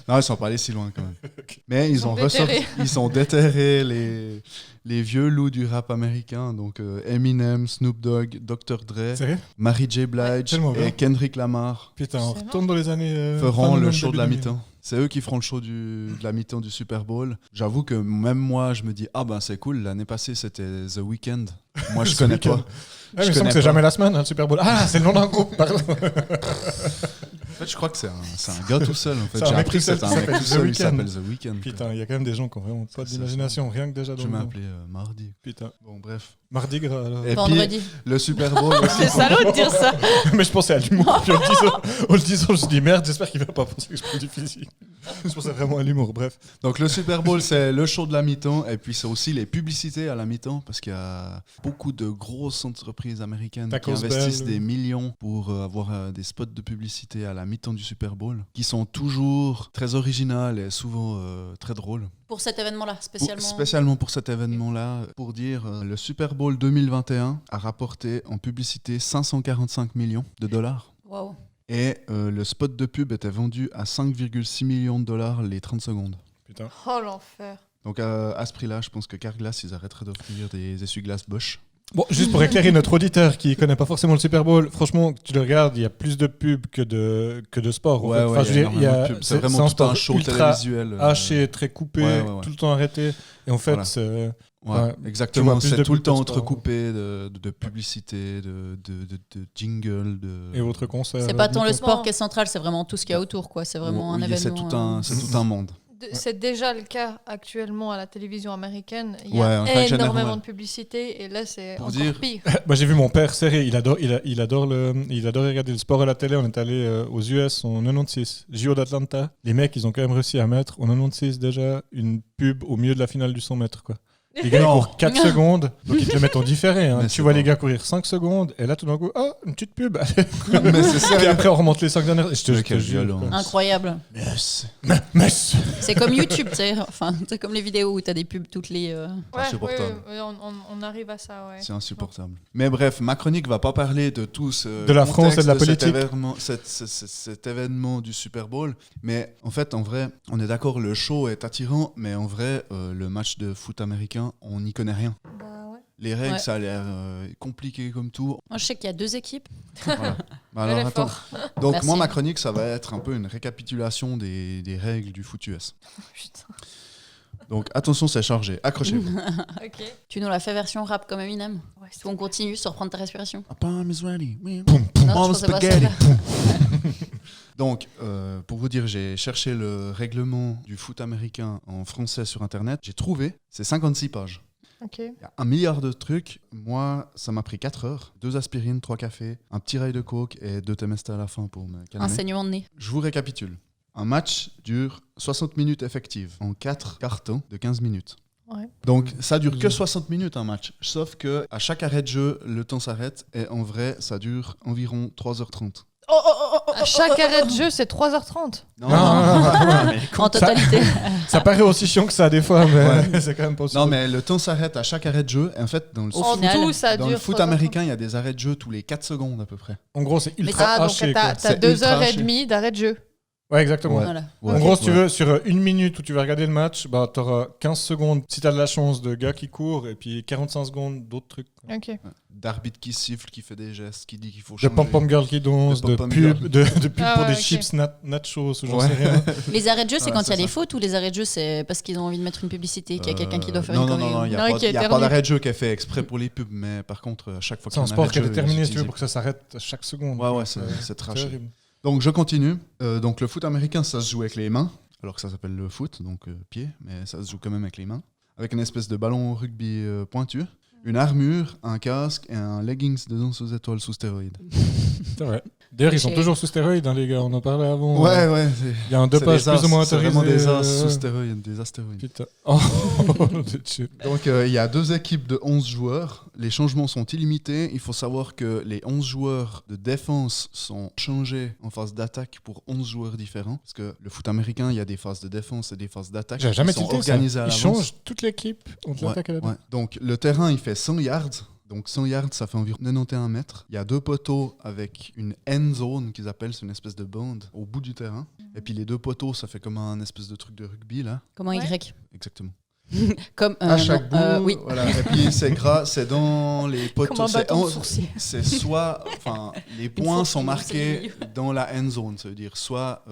Non, ils sont pas allés si loin quand même. Ok. Mais ils ont déterrés. ils ont déterré les vieux loups du rap américain, donc Eminem, Snoop Dogg, Dr. Dre, Sérieux? Mary J. Blige Tellement bien. et Kendrick Lamar Putain, on C'est retourne dans les années. feront fin le 90, show de la début mi-temps. C'est eux qui feront le show de la mi-temps du Super Bowl. J'avoue que même moi, je me dis, ah ben c'est cool, l'année passée c'était The Weeknd. Moi je The connais Weeknd. pas. Ah, mais il Je me semble connais que c'est pas. jamais la semaine, hein, le Super Bowl. Ah, c'est le nom d'un groupe, pardon. En fait, je crois que c'est un gars tout seul. En fait. C'est un J'ai mec appris que tout seul c'était qui un mec s'appelle tout The seul, il Weeknd. s'appelle The Weeknd. Putain, il y a quand même des gens qui ont vraiment pas C'est d'imagination, rien que déjà dans Je le vais nom. m'appeler Mardi. Putain. Bon, bref. Mardi gras, alors. Et Vendredi. puis, le Super Bowl aussi. C'est salaud de dire ça. Mais je pensais à l'humour. Puis en le disant, je me suis dit merde, j'espère qu'il va pas penser que je prends du physique. Je pensais vraiment à l'humour, bref. Donc le Super Bowl, c'est le show de la mi-temps et puis c'est aussi les publicités à la mi-temps parce qu'il y a beaucoup de grosses entreprises américaines Taco qui investissent Bell. des millions pour avoir des spots de publicité à la mi-temps du Super Bowl qui sont toujours très originales et souvent très drôles. Pour cet événement-là, spécialement. Spécialement pour cet événement-là, pour dire, le Super Bowl 2021 a rapporté en publicité 545 millions de dollars. Waouh. Et le spot de pub était vendu à 5,6 millions de dollars les 30 secondes. Putain. Oh l'enfer. Donc à ce prix-là, je pense que Carglass, ils arrêteraient d'offrir des essuie-glaces Bosch. Bon, juste pour éclairer notre auditeur qui connaît pas forcément le Super Bowl, franchement, tu le regardes, il y a plus de pubs que de sport. en fait. Enfin, je veux dire, énormément de pubs. C'est vraiment tout un show ultra télévisuel. haché, très coupé, Ouais, ouais, ouais. tout le temps arrêté. Et en fait, Voilà. c'est... Ouais, Ouais, tu vois exactement. plus C'est de tout le pubs temps que de sport. entrecoupé de publicité, de jingle. Et autres concerts. C'est pas tant le complètement. sport qui est central, c'est vraiment tout ce qu'il y a autour, quoi. C'est vraiment un Oui, c'est événement. c'est tout un monde. C'est déjà le cas actuellement à la télévision américaine. Il y Ouais, a en règle énormément générale. de publicité et là c'est Pour encore dire- pire. Moi, j'ai vu mon père serré, il adore regarder le sport à la télé. On est allé aux US en 96, JO d'Atlanta. Les mecs, ils ont quand même réussi à mettre en 96 déjà une pub au milieu de la finale du 100 mètres, quoi. Les gars, ils Non. courent 4 secondes, donc ils te le mettent en différé. Hein. Mais Tu c'est vois pas les gars courir 5 secondes, et là, tout d'un coup, oh, une petite pub. Mais c'est Puis sérieux. après, on remonte les 5 dernières. Je te Mais quelle jure, violence. quoi. Incroyable. Yes. Mais C'est comme YouTube, tu sais. Enfin, c'est comme les vidéos où t'as des pubs toutes les. Ouais, Insupportable. oui, on arrive à ça, ouais. C'est insupportable. Mais bref, ma chronique va pas parler de tout ce De la France et de la contexte politique. cet événement du Super Bowl. Mais en fait, en vrai, on est d'accord, le show est attirant, mais en vrai, le match de foot américain, on n'y connaît rien. Bah ouais. Les règles, Ouais. ça a l'air compliqué comme tout. Moi, je sais qu'il y a 2 équipes. Voilà. Bah Elle alors est attends. fort. Donc Merci. moi, ma chronique, ça va être un peu une récapitulation des règles du foot US. Putain. Donc attention, c'est chargé. Accrochez-vous. Ok. Tu nous l'as fait version rap comme Eminem. Ouais, Est-ce qu'on continue sur reprendre ta respiration? Palm is ready. Poum, poum. Non, All je pensais pas spaghetti. celle-là. Donc, pour vous dire, j'ai cherché le règlement du foot américain en français sur Internet. J'ai trouvé, c'est 56 pages. Ok. Il y a 1 milliard de trucs. Moi, ça m'a pris 4 heures. 2 aspirines, 3 cafés, un petit rail de coke et 2 Temesta à la fin pour me calmer. Un saignement de nez. Je vous récapitule. Un match dure 60 minutes effectives en 4 cartons de 15 minutes. Ouais. Donc ça dure que 60 minutes un match. Sauf que à chaque arrêt de jeu, le temps s'arrête et en vrai, ça dure environ 3h30. À chaque arrêt de jeu, c'est 3h30. Non, Non, En totalité. Ça paraît aussi chiant que ça des fois, mais c'est quand même pas aussi. non, mais le temps s'arrête à chaque arrêt de jeu. Et en fait, dans le, Au En final, tout, ça dans dure le foot 3h30. américain, il y a des arrêts de jeu tous les 4 secondes à peu près. En gros, c'est ultra Ah, donc haché. t'as quoi. t'as C'est 2h30 d'arrêt de jeu. Ouais, exactement. Ouais. Voilà. En Ouais. gros, si tu Ouais. veux, sur 1 minute où tu vas regarder le match, bah, tu auras 15 secondes si tu as de la chance de gars qui courent et puis 45 secondes d'autres trucs. quoi. Ok. D'arbitre qui siffle, qui fait des gestes, qui dit qu'il faut De changer. pom-pom girl qui danse, De de pom-pom pub, girl. de pub Ah pour ouais, des ok. chips nachos ou j'en Ouais. sais rien. Les arrêts de jeu, c'est Ouais, quand il y c'est a des ça. fautes ou les arrêts de jeu, c'est parce qu'ils ont envie de mettre une publicité, qu'il y a quelqu'un qui doit faire non, une non, choré. non, il n'y Non, a, qui pas, y a éternue. pas d'arrêt de jeu qui est fait exprès pour les pubs, mais par contre, à chaque fois C'est qu'il y un a sport qui est arrêt de jeu, déterminé, ils si tu veux, utilisent- pour que ça s'arrête à chaque seconde. Ouais, ouais, Donc, c'est c'est trash. terrible. Donc je continue. Donc le foot américain, ça se joue avec les mains, alors que ça s'appelle le foot, donc pied, mais ça se joue quand même avec les mains. Avec une espèce de ballon rugby pointu, une armure, un casque et un leggings de danse aux étoiles sous stéroïdes. C'est vrai. D'ailleurs, ils sont Chez- toujours sous stéroïdes, hein, les gars. On en parlait avant. Ouais, Il y a un dopage plus ou moins C'est autorisé. vraiment des as sous stéroïdes, des astéroïdes. Putain. Oh, c'est chill. Donc, il y a 2 équipes de 11 joueurs. Les changements sont illimités. Il faut savoir que les 11 joueurs de défense sont changés en phase d'attaque pour 11 joueurs différents. Parce que le foot américain, il y a des phases de défense et des phases d'attaque. J'ai jamais qui sont tilté ça. organisées à Ils l'avance. changent toute l'équipe entre Ouais, l'attaque et la ouais. Donc, le terrain, il fait 100 yards. Donc 100 yards, ça fait environ 91 mètres. Il y a 2 poteaux avec une end zone qu'ils appellent, c'est une espèce de bande au bout du terrain. Et puis les 2 poteaux, ça fait comme un espèce de truc de rugby là. Comme un Y. Exactement. Comme À chaque bout, oui. voilà. Et puis c'est gras, c'est dans les poteaux. Comme un c'est bâton de sourcil. c'est soit, enfin, les Une points fois sont qu'ils ont marqués dans la end zone, ça veut dire soit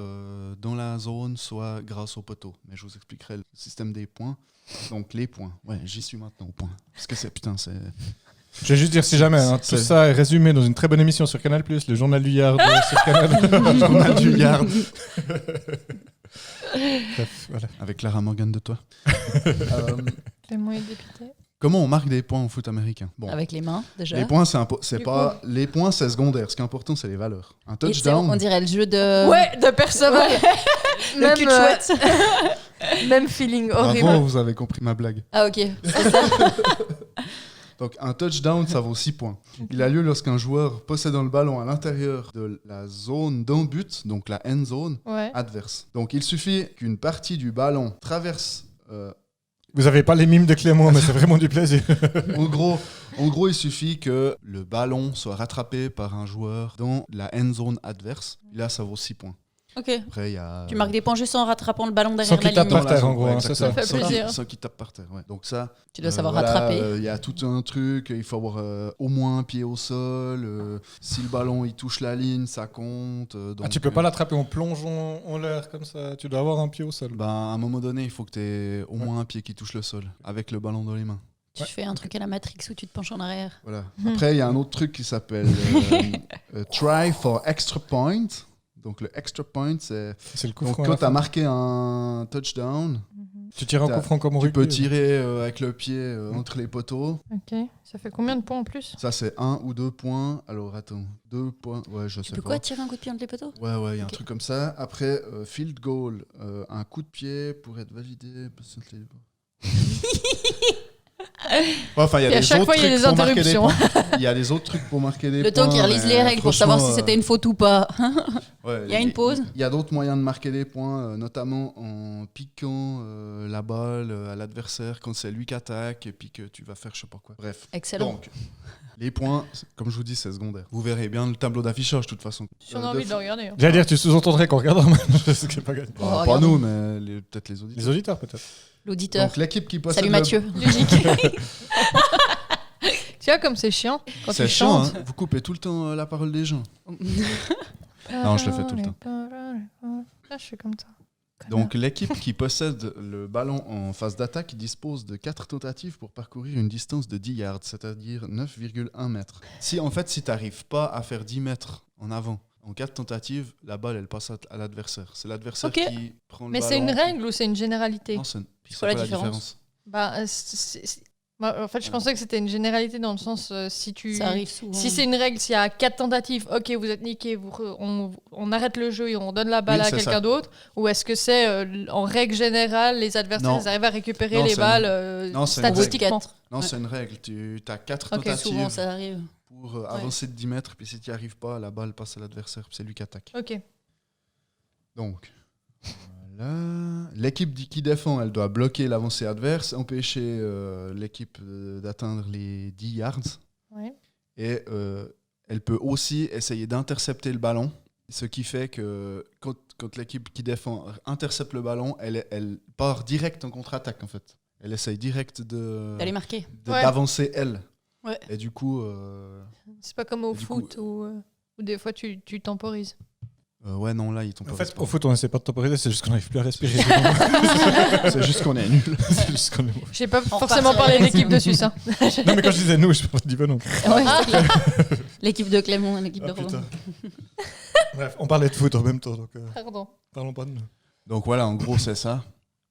dans la zone, soit grâce au poteau. Mais je vous expliquerai le système des points. Donc les points. Ouais, j'y suis maintenant au point. Parce que c'est putain, c'est. Je vais juste dire si jamais, hein, tout ça est résumé dans une très bonne émission sur Canal+, le journal du Yard sur Canal. Journal du Yard. Bref, voilà. Avec Clara Morgan de toi. Clément est dépité. Comment on marque des points au foot américain? Bon, Avec les mains, déjà. les points, c'est Du pas les points, c'est secondaire. Ce qui est important, c'est les valeurs. Un Et c'est- touchdown. on dirait le jeu de. Ouais, de personne. Le Même, cul de chouette. même feeling horrible. Bravo, vous avez compris ma blague. Ah, ok. C'est ça. Donc un touchdown, ça vaut 6 points. Il a lieu lorsqu'un joueur possédant le ballon à l'intérieur de la zone d'un but, donc la end zone, Ouais. adverse. Donc il suffit qu'une partie du ballon traverse. Vous avez pas les mimes de Clément, mais c'est vraiment du plaisir. En gros, il suffit que le ballon soit rattrapé par un joueur dans la end zone adverse. Là, ça vaut 6 points. Ok. Après, il y a. Tu marques des points juste en rattrapant le ballon Sans derrière la qu'il tape ligne. par terre, zone, en gros, ouais, hein, c'est ça. exactement. Ça fait plaisir. Sans qu'il tape par terre, ouais. Donc ça. Tu dois savoir voilà, rattraper. Il y a tout un truc, il faut avoir au moins un pied au sol. Si le ballon il touche la ligne, ça compte. Donc, Tu peux pas l'attraper en plongeant en l'air comme ça. Tu dois avoir un pied au sol. à un moment donné, il faut que tu aies au moins un pied qui touche le sol avec le ballon dans les mains. Tu fais un truc à la Matrix où tu te penches en arrière. Voilà. Après, il y a un autre truc qui s'appelle try for extra point. Donc le extra point, c'est C'est le coup donc franc. à quand la tu as fin. marqué un touchdown, Tu tires un coup franc comme au tu rugby. peux tirer avec le pied entre les poteaux. Ok. Ça fait combien de points en plus? Ça, c'est 1 ou 2 points. Alors, attends. 2 points. Ouais, je sais Tu peux pas. quoi tirer un coup de pied entre les poteaux? Ouais, il y a un Ok. truc comme ça. Après, field goal, un coup de pied pour être validé. Enfin, il y a Et à des chaque autres fois, il y a trucs des pour marquer des interruptions. points. Il y a des autres trucs pour marquer des Le points. temps qu'ils relisent mais, les règles pour savoir si franchement, c'était une faute ou pas. ouais, il y a une pause. Il y a d'autres moyens de marquer des points, notamment en piquant la balle à l'adversaire quand c'est lui qui attaque et puis que tu vas faire je sais pas quoi. Bref. Excellent. Donc, les points, comme je vous dis, c'est secondaire. Vous verrez bien le tableau d'affichage de toute façon. Si on a envie de le regarder. hein. J'allais dire, tu sous-entendrais qu'en regardant un match, ce qui est pas gagné. Oh, Pas regarde. nous, mais peut-être les auditeurs. Les auditeurs, peut-être. L'auditeur. Donc l'équipe qui possède Salut le- Mathieu. Logique. Tu vois comme c'est chiant quand C'est tu chiant, chantes. hein. Vous coupez tout le temps la parole des gens. Non, je le fais tout le temps. Là, je fais comme ça. Donc l'équipe qui possède le ballon en phase d'attaque dispose de 4 tentatives pour parcourir une distance de 10 yards, c'est-à-dire 9,1 mètres. Si tu n'arrives pas à faire 10 mètres en avant, en 4 tentatives, la balle elle passe à l'adversaire. C'est l'adversaire Ok. qui prend le Mais ballon. c'est une règle ou c'est une généralité? Non, c'est quoi la pas différence Bah, en fait, je pensais que c'était une généralité dans le sens si tu. Ça arrive souvent. Si c'est une règle, s'il y a 4 tentatives, ok, vous êtes niqué, on arrête le jeu et on donne la balle Oui, à c'est quelqu'un ça. d'autre. Ou est-ce que c'est en règle générale, les adversaires Non. ils arrivent à récupérer Non, les c'est balles Non, c'est une règle. statistiquement? Non, Ouais. c'est une règle. Tu as 4 Ok, tentatives Souvent, ça arrive. pour avancer de 10 mètres, puis si tu n'y arrives pas, la balle passe à l'adversaire, puis c'est lui qui attaque. Ok. Donc, voilà. L'équipe qui défend, elle doit bloquer l'avancée adverse, empêcher l'équipe d'atteindre les 10 yards. Ouais. Et elle peut aussi essayer d'intercepter le ballon, ce qui fait que quand l'équipe qui défend intercepte le ballon, elle part direct en contre-attaque en fait. Elle essaye direct D'aller marquer. Ouais. d'avancer elle. Ouais. Et du coup, C'est pas comme au Du foot où des fois tu temporises. ouais non là ils tombent En pas. fait, au foot, on essaie pas de temporiser, c'est juste qu'on n'arrive plus à respirer. C'est juste qu'on est nul. C'est juste qu'on est mauvais. J'ai pas On forcément repart parlé sur la d'équipe dessus, ça. Non, mais quand je disais nous, je ne dis pas non. Ouais, c'est clair. L'équipe de Clément et l'équipe Ah, de Roland. putain. Bref, on parlait de foot en même temps, donc Pardon. parlons pas de nous. Donc voilà, en gros c'est ça.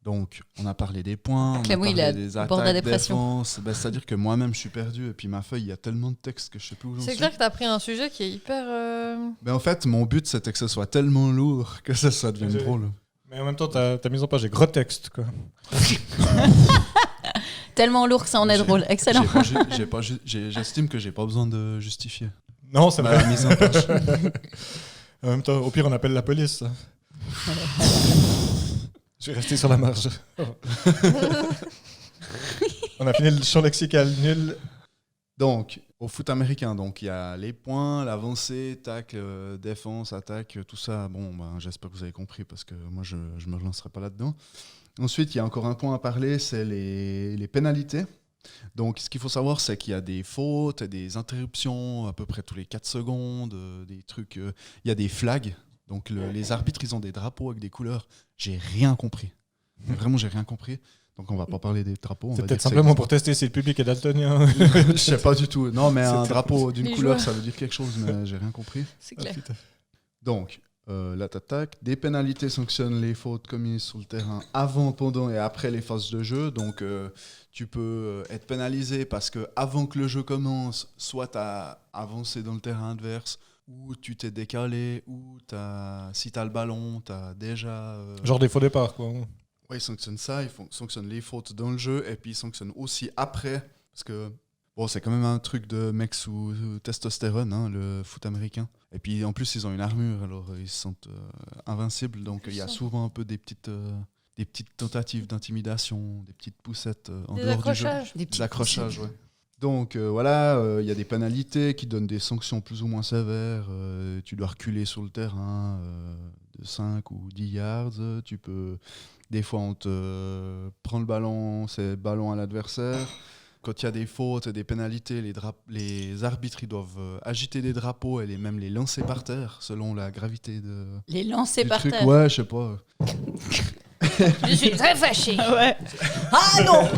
Donc, on a parlé des points, on Clément, a il parlé est des au bord de la attaques, dépression. défenses. C'est-à-dire que moi-même, je suis perdu. Et puis ma feuille, il y a tellement de textes que je sais plus où j'en C'est suis. clair que t'as pris un sujet qui est hyper. Mais en fait, mon but, c'était que ce soit tellement lourd que ça devienne J'ai- drôle. Mais en même temps, ta mise en page est gros texte, quoi. Tellement lourd que ça en est J'ai- drôle. Excellent. J'estime que j'ai pas besoin de justifier. Non, c'est Ma vrai. mise en page. En même temps, au pire, on appelle la police. Je vais rester sur la marge. On a fini le champ lexical nul. Donc, au foot américain, donc il y a les points, l'avancée, tacle, défense, attaque, tout ça. Bon, ben, j'espère que vous avez compris parce que moi, je me relancerai pas là-dedans. Ensuite, il y a encore un point à parler, c'est les pénalités. Donc, ce qu'il faut savoir, c'est qu'il y a des fautes, des interruptions à peu près tous les 4 secondes, des trucs. Il y a des flags. Donc, les arbitres, ils ont des drapeaux avec des couleurs. J'ai rien compris. Mais vraiment, j'ai rien compris. Donc, on va pas parler des drapeaux. on C'est va peut-être dire que simplement pour tester si le public est daltonien. Je sais pas du tout. Non, mais un C'était- drapeau d'une Les couleur, joueurs. ça veut dire quelque chose, mais j'ai rien compris. C'est Ah, clair. putain. Donc, là, t'attaques. Des pénalités sanctionnent les fautes commises sur le terrain avant, pendant et après les phases de jeu. Donc, tu peux être pénalisé parce que avant que le jeu commence, soit tu as avancé dans le terrain adverse, ou tu t'es décalé, ou si tu as le ballon, tu as déjà. Genre des faux départs, quoi. Ouais, ils sanctionnent ça, sanctionnent les fautes dans le jeu, et puis ils sanctionnent aussi après. Parce que bon, c'est quand même un truc de mec sous testostérone, hein, le foot américain. Et puis en plus, ils ont une armure, alors ils se sentent invincibles. Donc il y a souvent un peu des petites tentatives d'intimidation, des petites poussettes en Des dehors du jeu. accrochages. Des petits Accrochages, ouais. Donc voilà, il y a des pénalités qui donnent des sanctions plus ou moins sévères. Tu dois reculer sur le terrain de 5 ou 10 yards. Tu peux... Des fois, on te prend le ballon, c'est ballon à l'adversaire. Quand il y a des fautes et des pénalités, les arbitres ils doivent agiter des drapeaux et même les lancer par terre selon la gravité Les lancer du par truc. terre. Ouais, je sais pas. Je suis très fâché. Ouais. Ah non.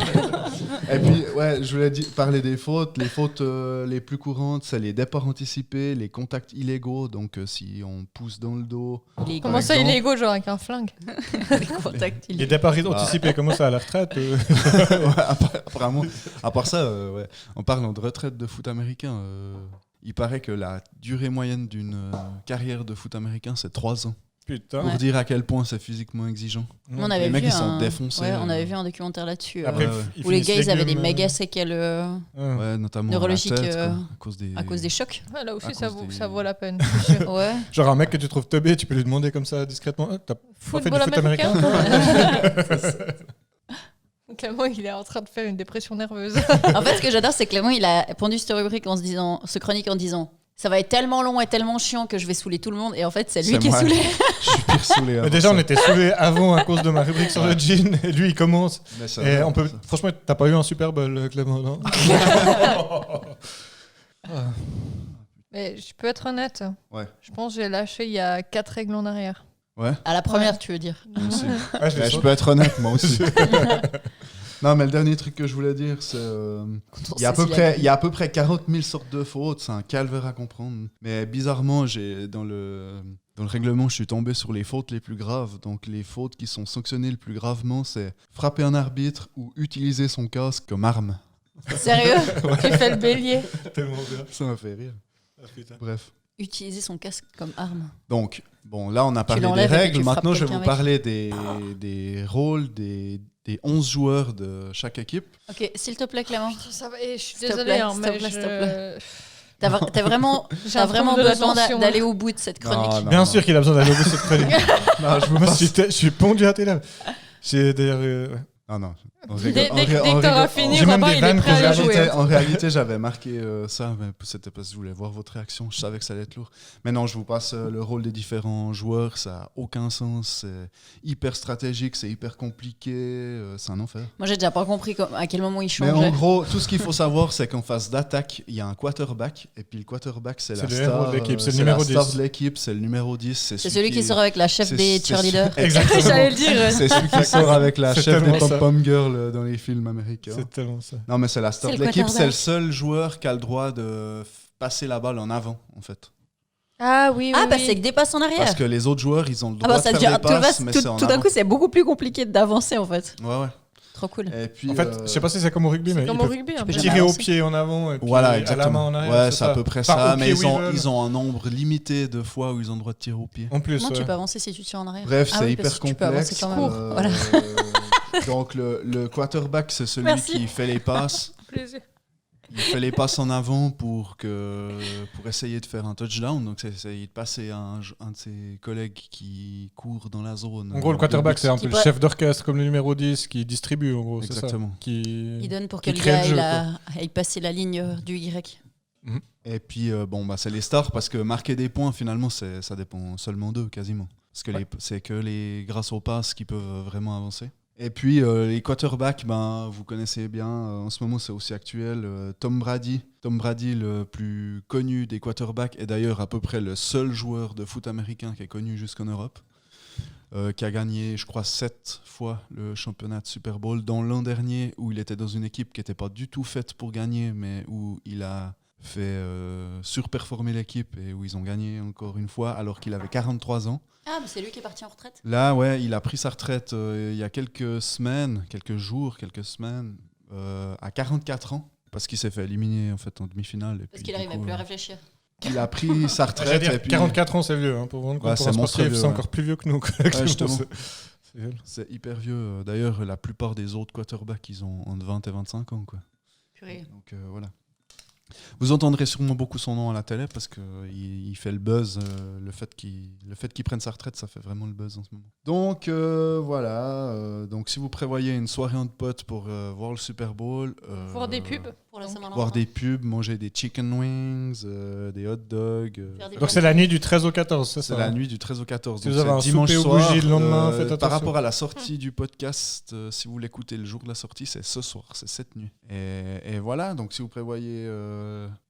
Et puis, ouais, je voulais parler des fautes. Les fautes les plus courantes, c'est les départs anticipés, les contacts illégaux. Donc, si on pousse dans le dos. Les Comment ça, il est égaux, genre avec un flingue? contacts. Les départs anticipés, comment ça à la retraite Ouais, apparemment, à part ça, ouais, en parlant de retraite de foot américain, il paraît que la durée moyenne d'une carrière de foot américain, c'est 3 ans. Putain. Pour dire à quel point c'est physiquement exigeant. On avait Les mecs, vu ils sont défoncés. Ouais, on avait vu un documentaire là-dessus. Après, ouais. ils Où les finissent gars, ils avaient des légumes, méga séquelles ouais. Ouais, notamment Neurologiques, à la tête, euh, quoi, à cause des chocs. Ouais, là À aussi, cause ça des- vaut la peine. c'est sûr. Ouais. Genre un mec que tu trouves teubé, tu peux lui demander comme ça discrètement, ah, t'as pas fait du Football foot américain, américain Clément, il est en train de faire une dépression nerveuse. En fait, ce que j'adore, c'est que Clément, il a pondu cette rubrique ce chronique en disant ça va être tellement long et tellement chiant que je vais saouler tout le monde. Et en fait, c'est lui C'est qui est moi. saoulé. Je suis pire saoulé. Mais avant déjà, ça. on était saoulés avant à cause de ma rubrique sur le jean, et lui, il commence. Mais ça Et va, on peut... ça. Franchement, t'as pas eu un Super Bowl, Clément, non Mais je peux être honnête. Ouais. Je pense que j'ai lâché il y a 4 règles en arrière. Ouais, À la première, tu veux dire. moi aussi. Ah, je l'ai Ouais, je senti. peux être honnête, moi aussi. Non, mais le dernier truc que je voulais dire, c'est il y a à peu près 40 000 sortes de fautes. C'est un calvaire à comprendre. Mais bizarrement, dans le règlement, je suis tombé sur les fautes les plus graves. Donc les fautes qui sont sanctionnées le plus gravement, c'est frapper un arbitre ou utiliser son casque comme arme. Sérieux. Tu fais le bélier. Tellement bien. Ça m'a fait rire. Ah, putain. Bref. Utiliser son casque comme arme. Donc, bon, là, on a parlé des l'enlèves et puis règles. tu frappes Maintenant, je vais vous quelqu'un parler des rôles des 11 joueurs de chaque équipe. Ok, s'il te plaît, Clément. Ça va, et je suis S'il te désolée, plaît, hein, s'il te mais plaît, s'il te je... T'as vraiment, J'ai t'as un vraiment trouble de besoin l'attention. d'aller au bout de cette chronique. Non, non. Bien sûr qu'il a besoin d'aller au bout de cette chronique. Non, je vous Moi, passe. je suis pondu à tes lèvres. J'ai d'ailleurs... ouais. Ah non. On Dès rigole- dès- on dès ri- on que t'auras rigole- fini, J'ai même Robin, des il est vannes prêt que à j'ai jouer. ajoutées. En réalité, j'avais marqué ça, mais c'était parce que je voulais voir votre réaction. Je savais que ça allait être lourd. Mais non, je vous passe le rôle des différents joueurs. Ça n'a aucun sens. C'est hyper stratégique, c'est hyper compliqué. C'est un enfer. Moi, j'ai déjà pas compris à quel moment il Mais en changeait. gros, tout ce qu'il faut savoir, c'est qu'en phase d'attaque, il y a un quarterback. Et puis le quarterback, c'est la C'est le héros star de l'équipe, c'est le la numéro star 10. de l'équipe, c'est le numéro 10. C'est celui qui sort avec la chef c'est- des c'est- cheerleaders. Exactement. J'allais le dire. C'est celui qui sort avec la C'est chef des tellement ça. pom-pom girls dans les films américains. C'est tellement ça. Non, mais c'est la star C'est de le l'équipe. quarterback. C'est le seul joueur qui a le droit de passer la balle en avant, en fait. Ah oui, oui. Ah, bah oui. c'est que des passes en arrière. Parce que les autres joueurs, ils ont le Ah droit bah ça de devient faire des passes, mais c'est en tout d'un avant. coup, c'est beaucoup plus compliqué d'avancer en fait. Ouais. Trop cool. Et puis, En fait, je sais pas si c'est comme au rugby, mais C'est comme ils au peuvent rugby. Un peux peu. jamais tirer au avancer. pied en avant et puis Voilà, à la main exactement. en arrière. Ouais, c'est à peu près Enfin, ça. au Mais pied où ils veulent. ont un nombre limité de fois où ils ont le droit de tirer au pied. En plus, Comment tu ouais. peux avancer si tu tires en arrière? Bref, Ah c'est oui, hyper parce que tu peux avancer complexe. quand même. Euh, Voilà. Donc le quarterback, c'est celui Merci. qui fait les passes. Plaisir. Il fait les passes en avant pour essayer de faire un touchdown. Donc, c'est essayer de passer à un de ses collègues qui court dans la zone. En gros, le quarterback, c'est un Qui peu le peut- chef d'orchestre, comme le numéro 10, qui distribue, en gros, c'est ça. Exactement. Il donne pour que qui le crée gars le jeu, aille passer la ligne du Y. Et puis, c'est les stars parce que marquer des points, finalement, ça dépend seulement d'eux, quasiment. Parce que c'est que grâce aux passes qu'ils peuvent vraiment avancer. Et puis, les quarterbacks, vous connaissez bien, en ce moment, c'est aussi actuel. Tom Brady, le plus connu des quarterbacks, est d'ailleurs à peu près le seul joueur de foot américain qui est connu jusqu'en Europe. Qui a gagné, je crois, 7 fois le championnat de Super Bowl, dont l'an dernier où il était dans une équipe qui n'était pas du tout faite pour gagner, mais où il a fait surperformer l'équipe et où ils ont gagné encore une fois alors qu'il avait 43 ans. Ah, mais c'est lui qui est parti en retraite. Là, ouais, il a pris sa retraite il y a quelques semaines, à 44 ans, parce qu'il s'est fait éliminer en fait en demi-finale. Et Parce puis, qu'il du n'arrivait coup, plus à réfléchir. il a pris sa J'allais retraite. dire, Et puis, 44 ans, c'est vieux. Hein, pour Ouais, c'est un monstrueux sportif, vieux, c'est ouais. encore plus vieux que nous. quoi. justement. C'est vieux. c'est hyper vieux. D'ailleurs, la plupart des autres quarterbacks, ils ont entre 20 et 25 ans, quoi. Purée. Donc voilà. Vous entendrez sûrement beaucoup son nom à la télé parce qu'il fait le buzz. Le fait qu'il prenne sa retraite, ça fait vraiment le buzz en ce moment. Donc voilà. Donc si vous prévoyez une soirée entre potes pour voir le Super Bowl, Voir des pubs. Pour la semaine voir des pubs, manger des chicken wings, des hot dogs. Donc c'est la nuit du 13 au 14, c'est C'est ça la hein nuit du 13 au 14. Si Donc vous avez c'est un dimanche souper au soir. bougie le lendemain, faites Par attention. rapport à la sortie du podcast, si vous l'écoutez le jour de la sortie, c'est ce soir, c'est cette nuit. Et voilà, donc si vous prévoyez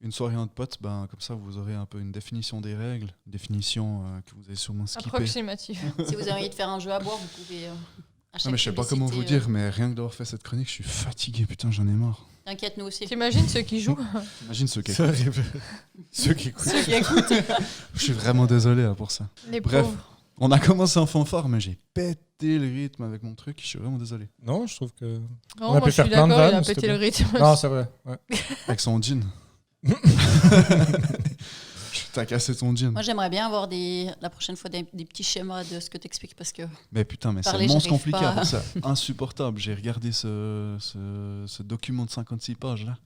une soirée entre potes, comme ça vous aurez un peu une définition des règles, une définition que vous avez sûrement skippée. Approximatif. Si vous avez envie de faire un jeu à boire, vous pouvez. À chaque Non mais je sais pas comment vous publicité, dire, mais rien que d'avoir fait cette chronique, je suis fatigué, putain, j'en ai marre. T'inquiète, nous aussi. T'imagines ceux qui jouent Imagine ceux qui C'est horrible. Ceux qui écoutent. Ceux qui écoutent. Je suis vraiment désolé pour ça. Les Bref. pauvres. On a commencé en fanfare, mais j'ai pété le rythme avec mon truc, je suis vraiment désolé. Non, je trouve que. Non, On a moi pu je faire suis plein de d'accord, il a vannes, c'était pété le bien. rythme. Non, c'est vrai. Ouais. Avec son jean. T'as cassé ton jean. Moi, j'aimerais bien avoir la prochaine fois des petits schémas de ce que t'expliques parce que Mais putain, mais c'est Parler, monstre j'arrive compliqué, pas. après, c'est insupportable. J'ai regardé ce document de 56 pages là.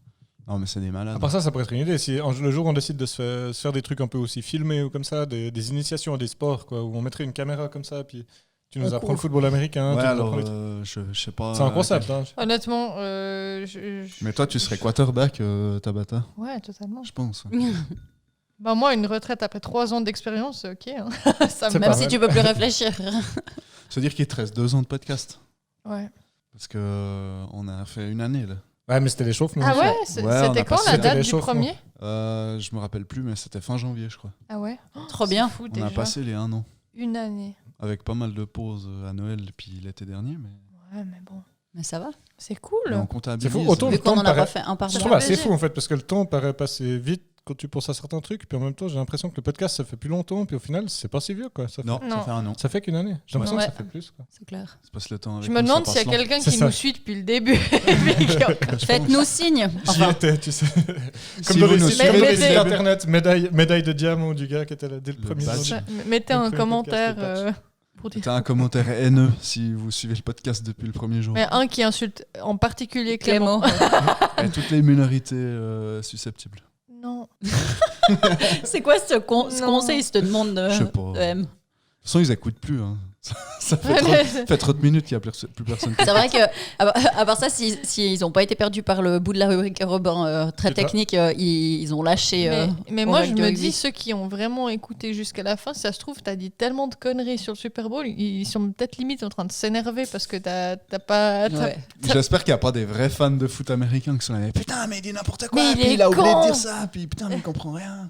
Non, mais c'est des malades. À part ça, ça pourrait être une idée. Si le jour on décide de se faire des trucs un peu aussi filmés ou comme ça, des initiations à des sports, quoi, où on mettrait une caméra comme ça, puis tu nous On apprends court. le football américain. Ouais, tu nous alors, apprends les trucs. je sais pas. C'est un concept. Hein. Honnêtement, Mais toi, tu serais quarterback, Tabata, Ouais, totalement. je pense. Bah, moi, une retraite après 3 ans d'expérience, c'est ok. Hein. Ça C'est me pas même mal. si tu peux plus réfléchir. C'est-à-dire qu'il te reste 2 ans de podcast. Ouais. Parce que on a fait une année là. Ouais, mais c'était l'échauffement. Ah aussi. ouais, Ouais, on c'était a quand passé la le date du réchauffement. premier Je me rappelle plus, mais c'était fin janvier, je crois. Ah ouais. Trop bien. Fou, On déjà. a passé les 1 an. Une année. Avec pas mal de pauses à Noël puis l'été dernier, mais Ouais, mais bon. Mais ça va. C'est cool. mais on comptabilise. C'est fou, autant Vu le temps qu'on en a paraît- pas fait un par Je Ça trouve fait assez plaisir. fou en fait, parce que le temps paraît passer vite quand tu penses à certains trucs, puis en même temps j'ai l'impression que le podcast ça fait plus longtemps, puis au final c'est pas si vieux quoi. Ça fait, Non, Non. ça fait 1 an. ça fait qu'une année. J'ai l'impression Ouais. que ça fait plus. Quoi. C'est clair. Ça passe le temps avec Je me nous, ça demande s'il y a passe lent. quelqu'un C'est qui ça. nous suit depuis le début. Mais qui a encore- Faites-nous signe. J'y Enfin, étais, tu sais. Si Comme dans vous les nous sites suivez comme dans les depuis sites le internet, médaille de diamant du gars qui était là dès le Le premier badge. jour. Mettez Le un premier commentaire podcast, le pour dire. Mettez un commentaire haineux si vous suivez le podcast depuis le premier jour. Mais un qui insulte en particulier Clément. Et toutes les minorités susceptibles. Non. c'est quoi ce Non. conseil, cette demande Je sais pas. de M? De toute façon, ils écoutent plus. Hein. Ça fait trop de minutes qu'il n'y a plus personne. C'est vrai que, à part ça, s'ils n'ont pas été perdus par le bout de la rubrique Robin très C'est ça. technique, ils ont lâché. Mais au moi, règle je du me rugby. dis, ceux qui ont vraiment écouté jusqu'à la fin, si ça se trouve, t'as dit tellement de conneries sur le Super Bowl, ils sont peut-être limite en train de s'énerver parce que t'as pas. Ouais. J'espère qu'il n'y a pas des vrais fans de foot américain qui sont là. Putain, mais il dit n'importe quoi. Mais il puis est il a oublié con. de dire ça. Puis putain, mais il comprend rien.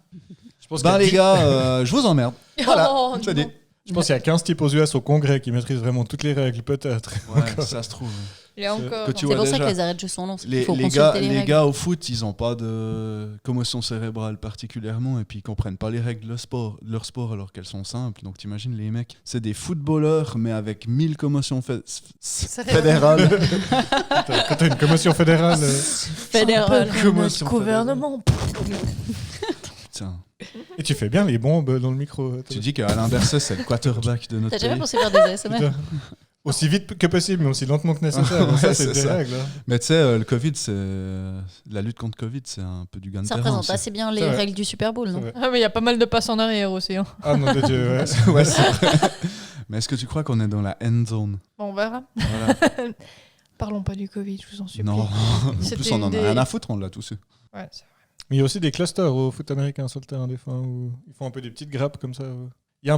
Je pense Ben qu'il y a les gars, je vous emmerde. Voilà, Oh, c'est dit. non. Je pense qu'il y a 15 types aux US au Congrès qui maîtrisent vraiment toutes les règles, peut-être. Ouais, ça se trouve. Et encore. Que tu C'est vois pour ça que déjà. les arrêts de jeu sont longs. Il Les, faut les consulter gars, les les règles. gars au foot, ils n'ont pas de commotion cérébrale particulièrement et puis ils comprennent pas les règles de leur sport alors qu'elles sont simples. Donc t'imagines les mecs, c'est des footballeurs mais avec 1000 commotions fédérales. Quand t'as une commotion fédérale. Fédéral. Commotion Gouvernement. Tiens, Et tu fais bien les bombes dans le micro. tu dis qu'Alain Berset c'est le quarterback de notre T'as jamais pays. pensé faire des ASMR? Putain. Aussi vite que possible, mais aussi lentement que nécessaire. Ouais, ça, c'est c'est des ça. règles. Hein. Mais tu sais, le Covid, la lutte contre Covid, c'est un peu du gain de Ça terrain. représente aussi. assez bien les C'est vrai. règles du Super Bowl, C'est non? vrai. Ah, mais il y a pas mal de passes en arrière aussi. Hein. Ah non, de Dieu, ouais. Ouais, c'est vrai. Mais est-ce que tu crois qu'on est dans la end zone? Bon, on verra. Voilà. Parlons pas du Covid, je vous en supplie. Non. En C'était plus, on en a une des- rien à foutre, on l'a tous eu. Ouais, c'est vrai. Mais il y a aussi des clusters au foot américain sur le terrain des fois où ils font un peu des petites grappes comme ça. Il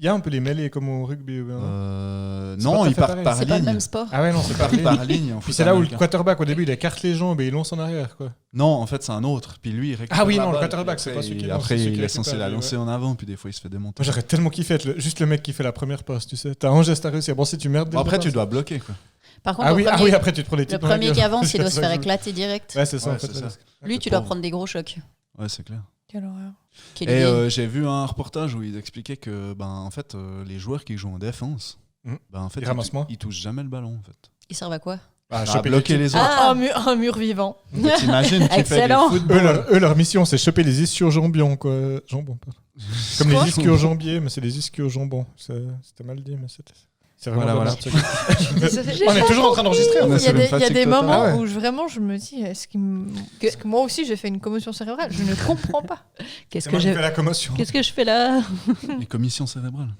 y a un peu les mêlées comme au rugby. ou bien, non C'est Non, pas tout à ils fait partent pareil. par C'est pas le ligne. même sport. Ah ouais, non, c'est pas Par ligne. en Puis foot c'est là où le américain. quarterback au début il écarte les jambes et il lance en arrière quoi. Non, en fait, c'est un autre. Puis lui, il récupère Ah oui, la non, le balle, quarterback, puis c'est après, pas celui qui il- lance, Après, c'est celui il qui est censé récupère, la lancer en avant, puis des fois, il se fait démonter. Moi j'aurais tellement kiffé être juste le mec qui fait la première passe, tu sais. T'as un geste à réussir. Bon, si tu merdes. dès Bon, le après, départ, tu dois bloquer, quoi. Par contre, Ah le oui, premier, après tu te prends les le types dans la premier gueule. qui avance, il doit se C'est faire ça que je- éclater direct. Ouais, c'est ça Ouais, en fait. c'est là. ça. Lui, tu Pauvre. dois prendre des gros chocs. Ouais, c'est clair. Quelle horreur. Quelle Et idée. j'ai vu un reportage où ils expliquaient que, en fait, les joueurs qui jouent en défense, Mhm. en fait, Ils ramassent moins. ils touchent jamais le ballon, en fait. Ils servent à quoi? Ah, À choper bloquer les les types. autres. Ah. Un mur vivant. T'imagines, tu fais des Excellent. footballs. Leur mission, c'est choper les ischio-jambions, quoi. Jambon, pardon. Comme Quoi les ischio-jambiers, mais c'est les ischio-jambons. C'était mal dit, mais c'est vraiment Voilà, dommage. J'ai On est pas toujours en train d'enregistrer. On en est fait. Il y a sur une des, il y a fatigue des totale. moments Ah ouais. où vraiment je me dis est-ce que moi aussi j'ai fait une commotion cérébrale? Je ne comprends pas. Qu'est-ce C'est que moi qui j'ai fais la commotion. Qu'est-ce que je fais là? Les commissions cérébrales.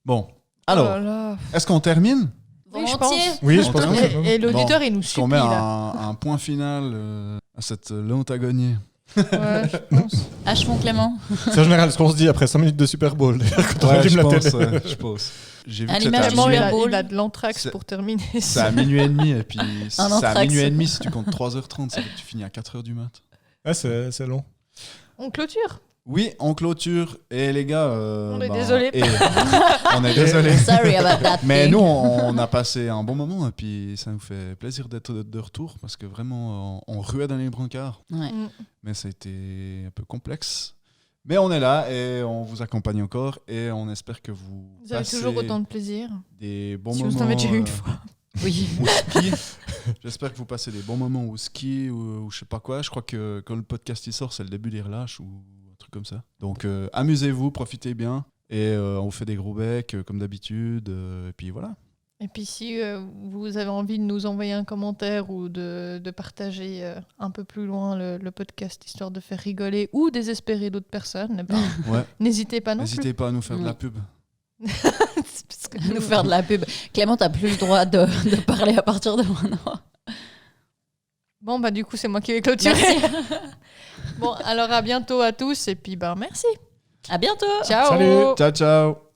Bon, Oh alors, là là. est-ce qu'on termine? Oui, je Volontiers. pense. Oui, je On pense que termine. c'est bon. Et l'auditeur Bon, il nous Est-ce qu'on supplie met là. un point final à cette longue agonie? Ouais, je pense. H. Clément. C'est en général ce qu'on se dit après 5 minutes de Super Bowl. D'ailleurs, quand on allume la télé. je pense. J'ai vu À que c'était l'image à du Vraiment, minuit. Super Bowl. il a de l'anthrax C'est- pour terminer. C'est à minuit et demi, et puis c'est à anthrax. minuit et demi si tu comptes 3h30, ça fait que tu finis à 4h du mat. Ah, c'est long. On clôture. Oui, on clôture, et les gars... On est désolé. On est désolé. Sorry about that. Mais thing. nous, on a passé un bon moment, et puis ça nous fait plaisir d'être de retour, parce que vraiment, on ruait dans les brancards, Ouais. Mm. mais ça a été un peu complexe. Mais on est là, et on vous accompagne encore, et on espère que vous Vous avez toujours autant de plaisir. des bons Si moments... vous en avez déjà eu une fois. Oui. au ski. J'espère que vous passez des bons moments au ski ou je sais pas quoi. Je crois que quand le podcast il sort, c'est le début des relâches ou un truc comme ça. Donc amusez-vous, profitez bien. Et on vous fait des gros becs comme d'habitude. Et puis voilà. Et puis si vous avez envie de nous envoyer un commentaire ou de partager un peu plus loin le podcast, histoire de faire rigoler ou désespérer d'autres personnes, eh ben, Ouais. n'hésitez pas non N'hésitez pas à nous faire de la Ouais. pub. plus. Parce que Nous faire de la pub. Clément, t'as plus le droit de parler à partir de maintenant. Bon, bah du coup, c'est moi qui vais clôturer. Merci. Bon, alors à bientôt à tous et puis ben merci. À bientôt. Ciao. Salut. Ciao, ciao.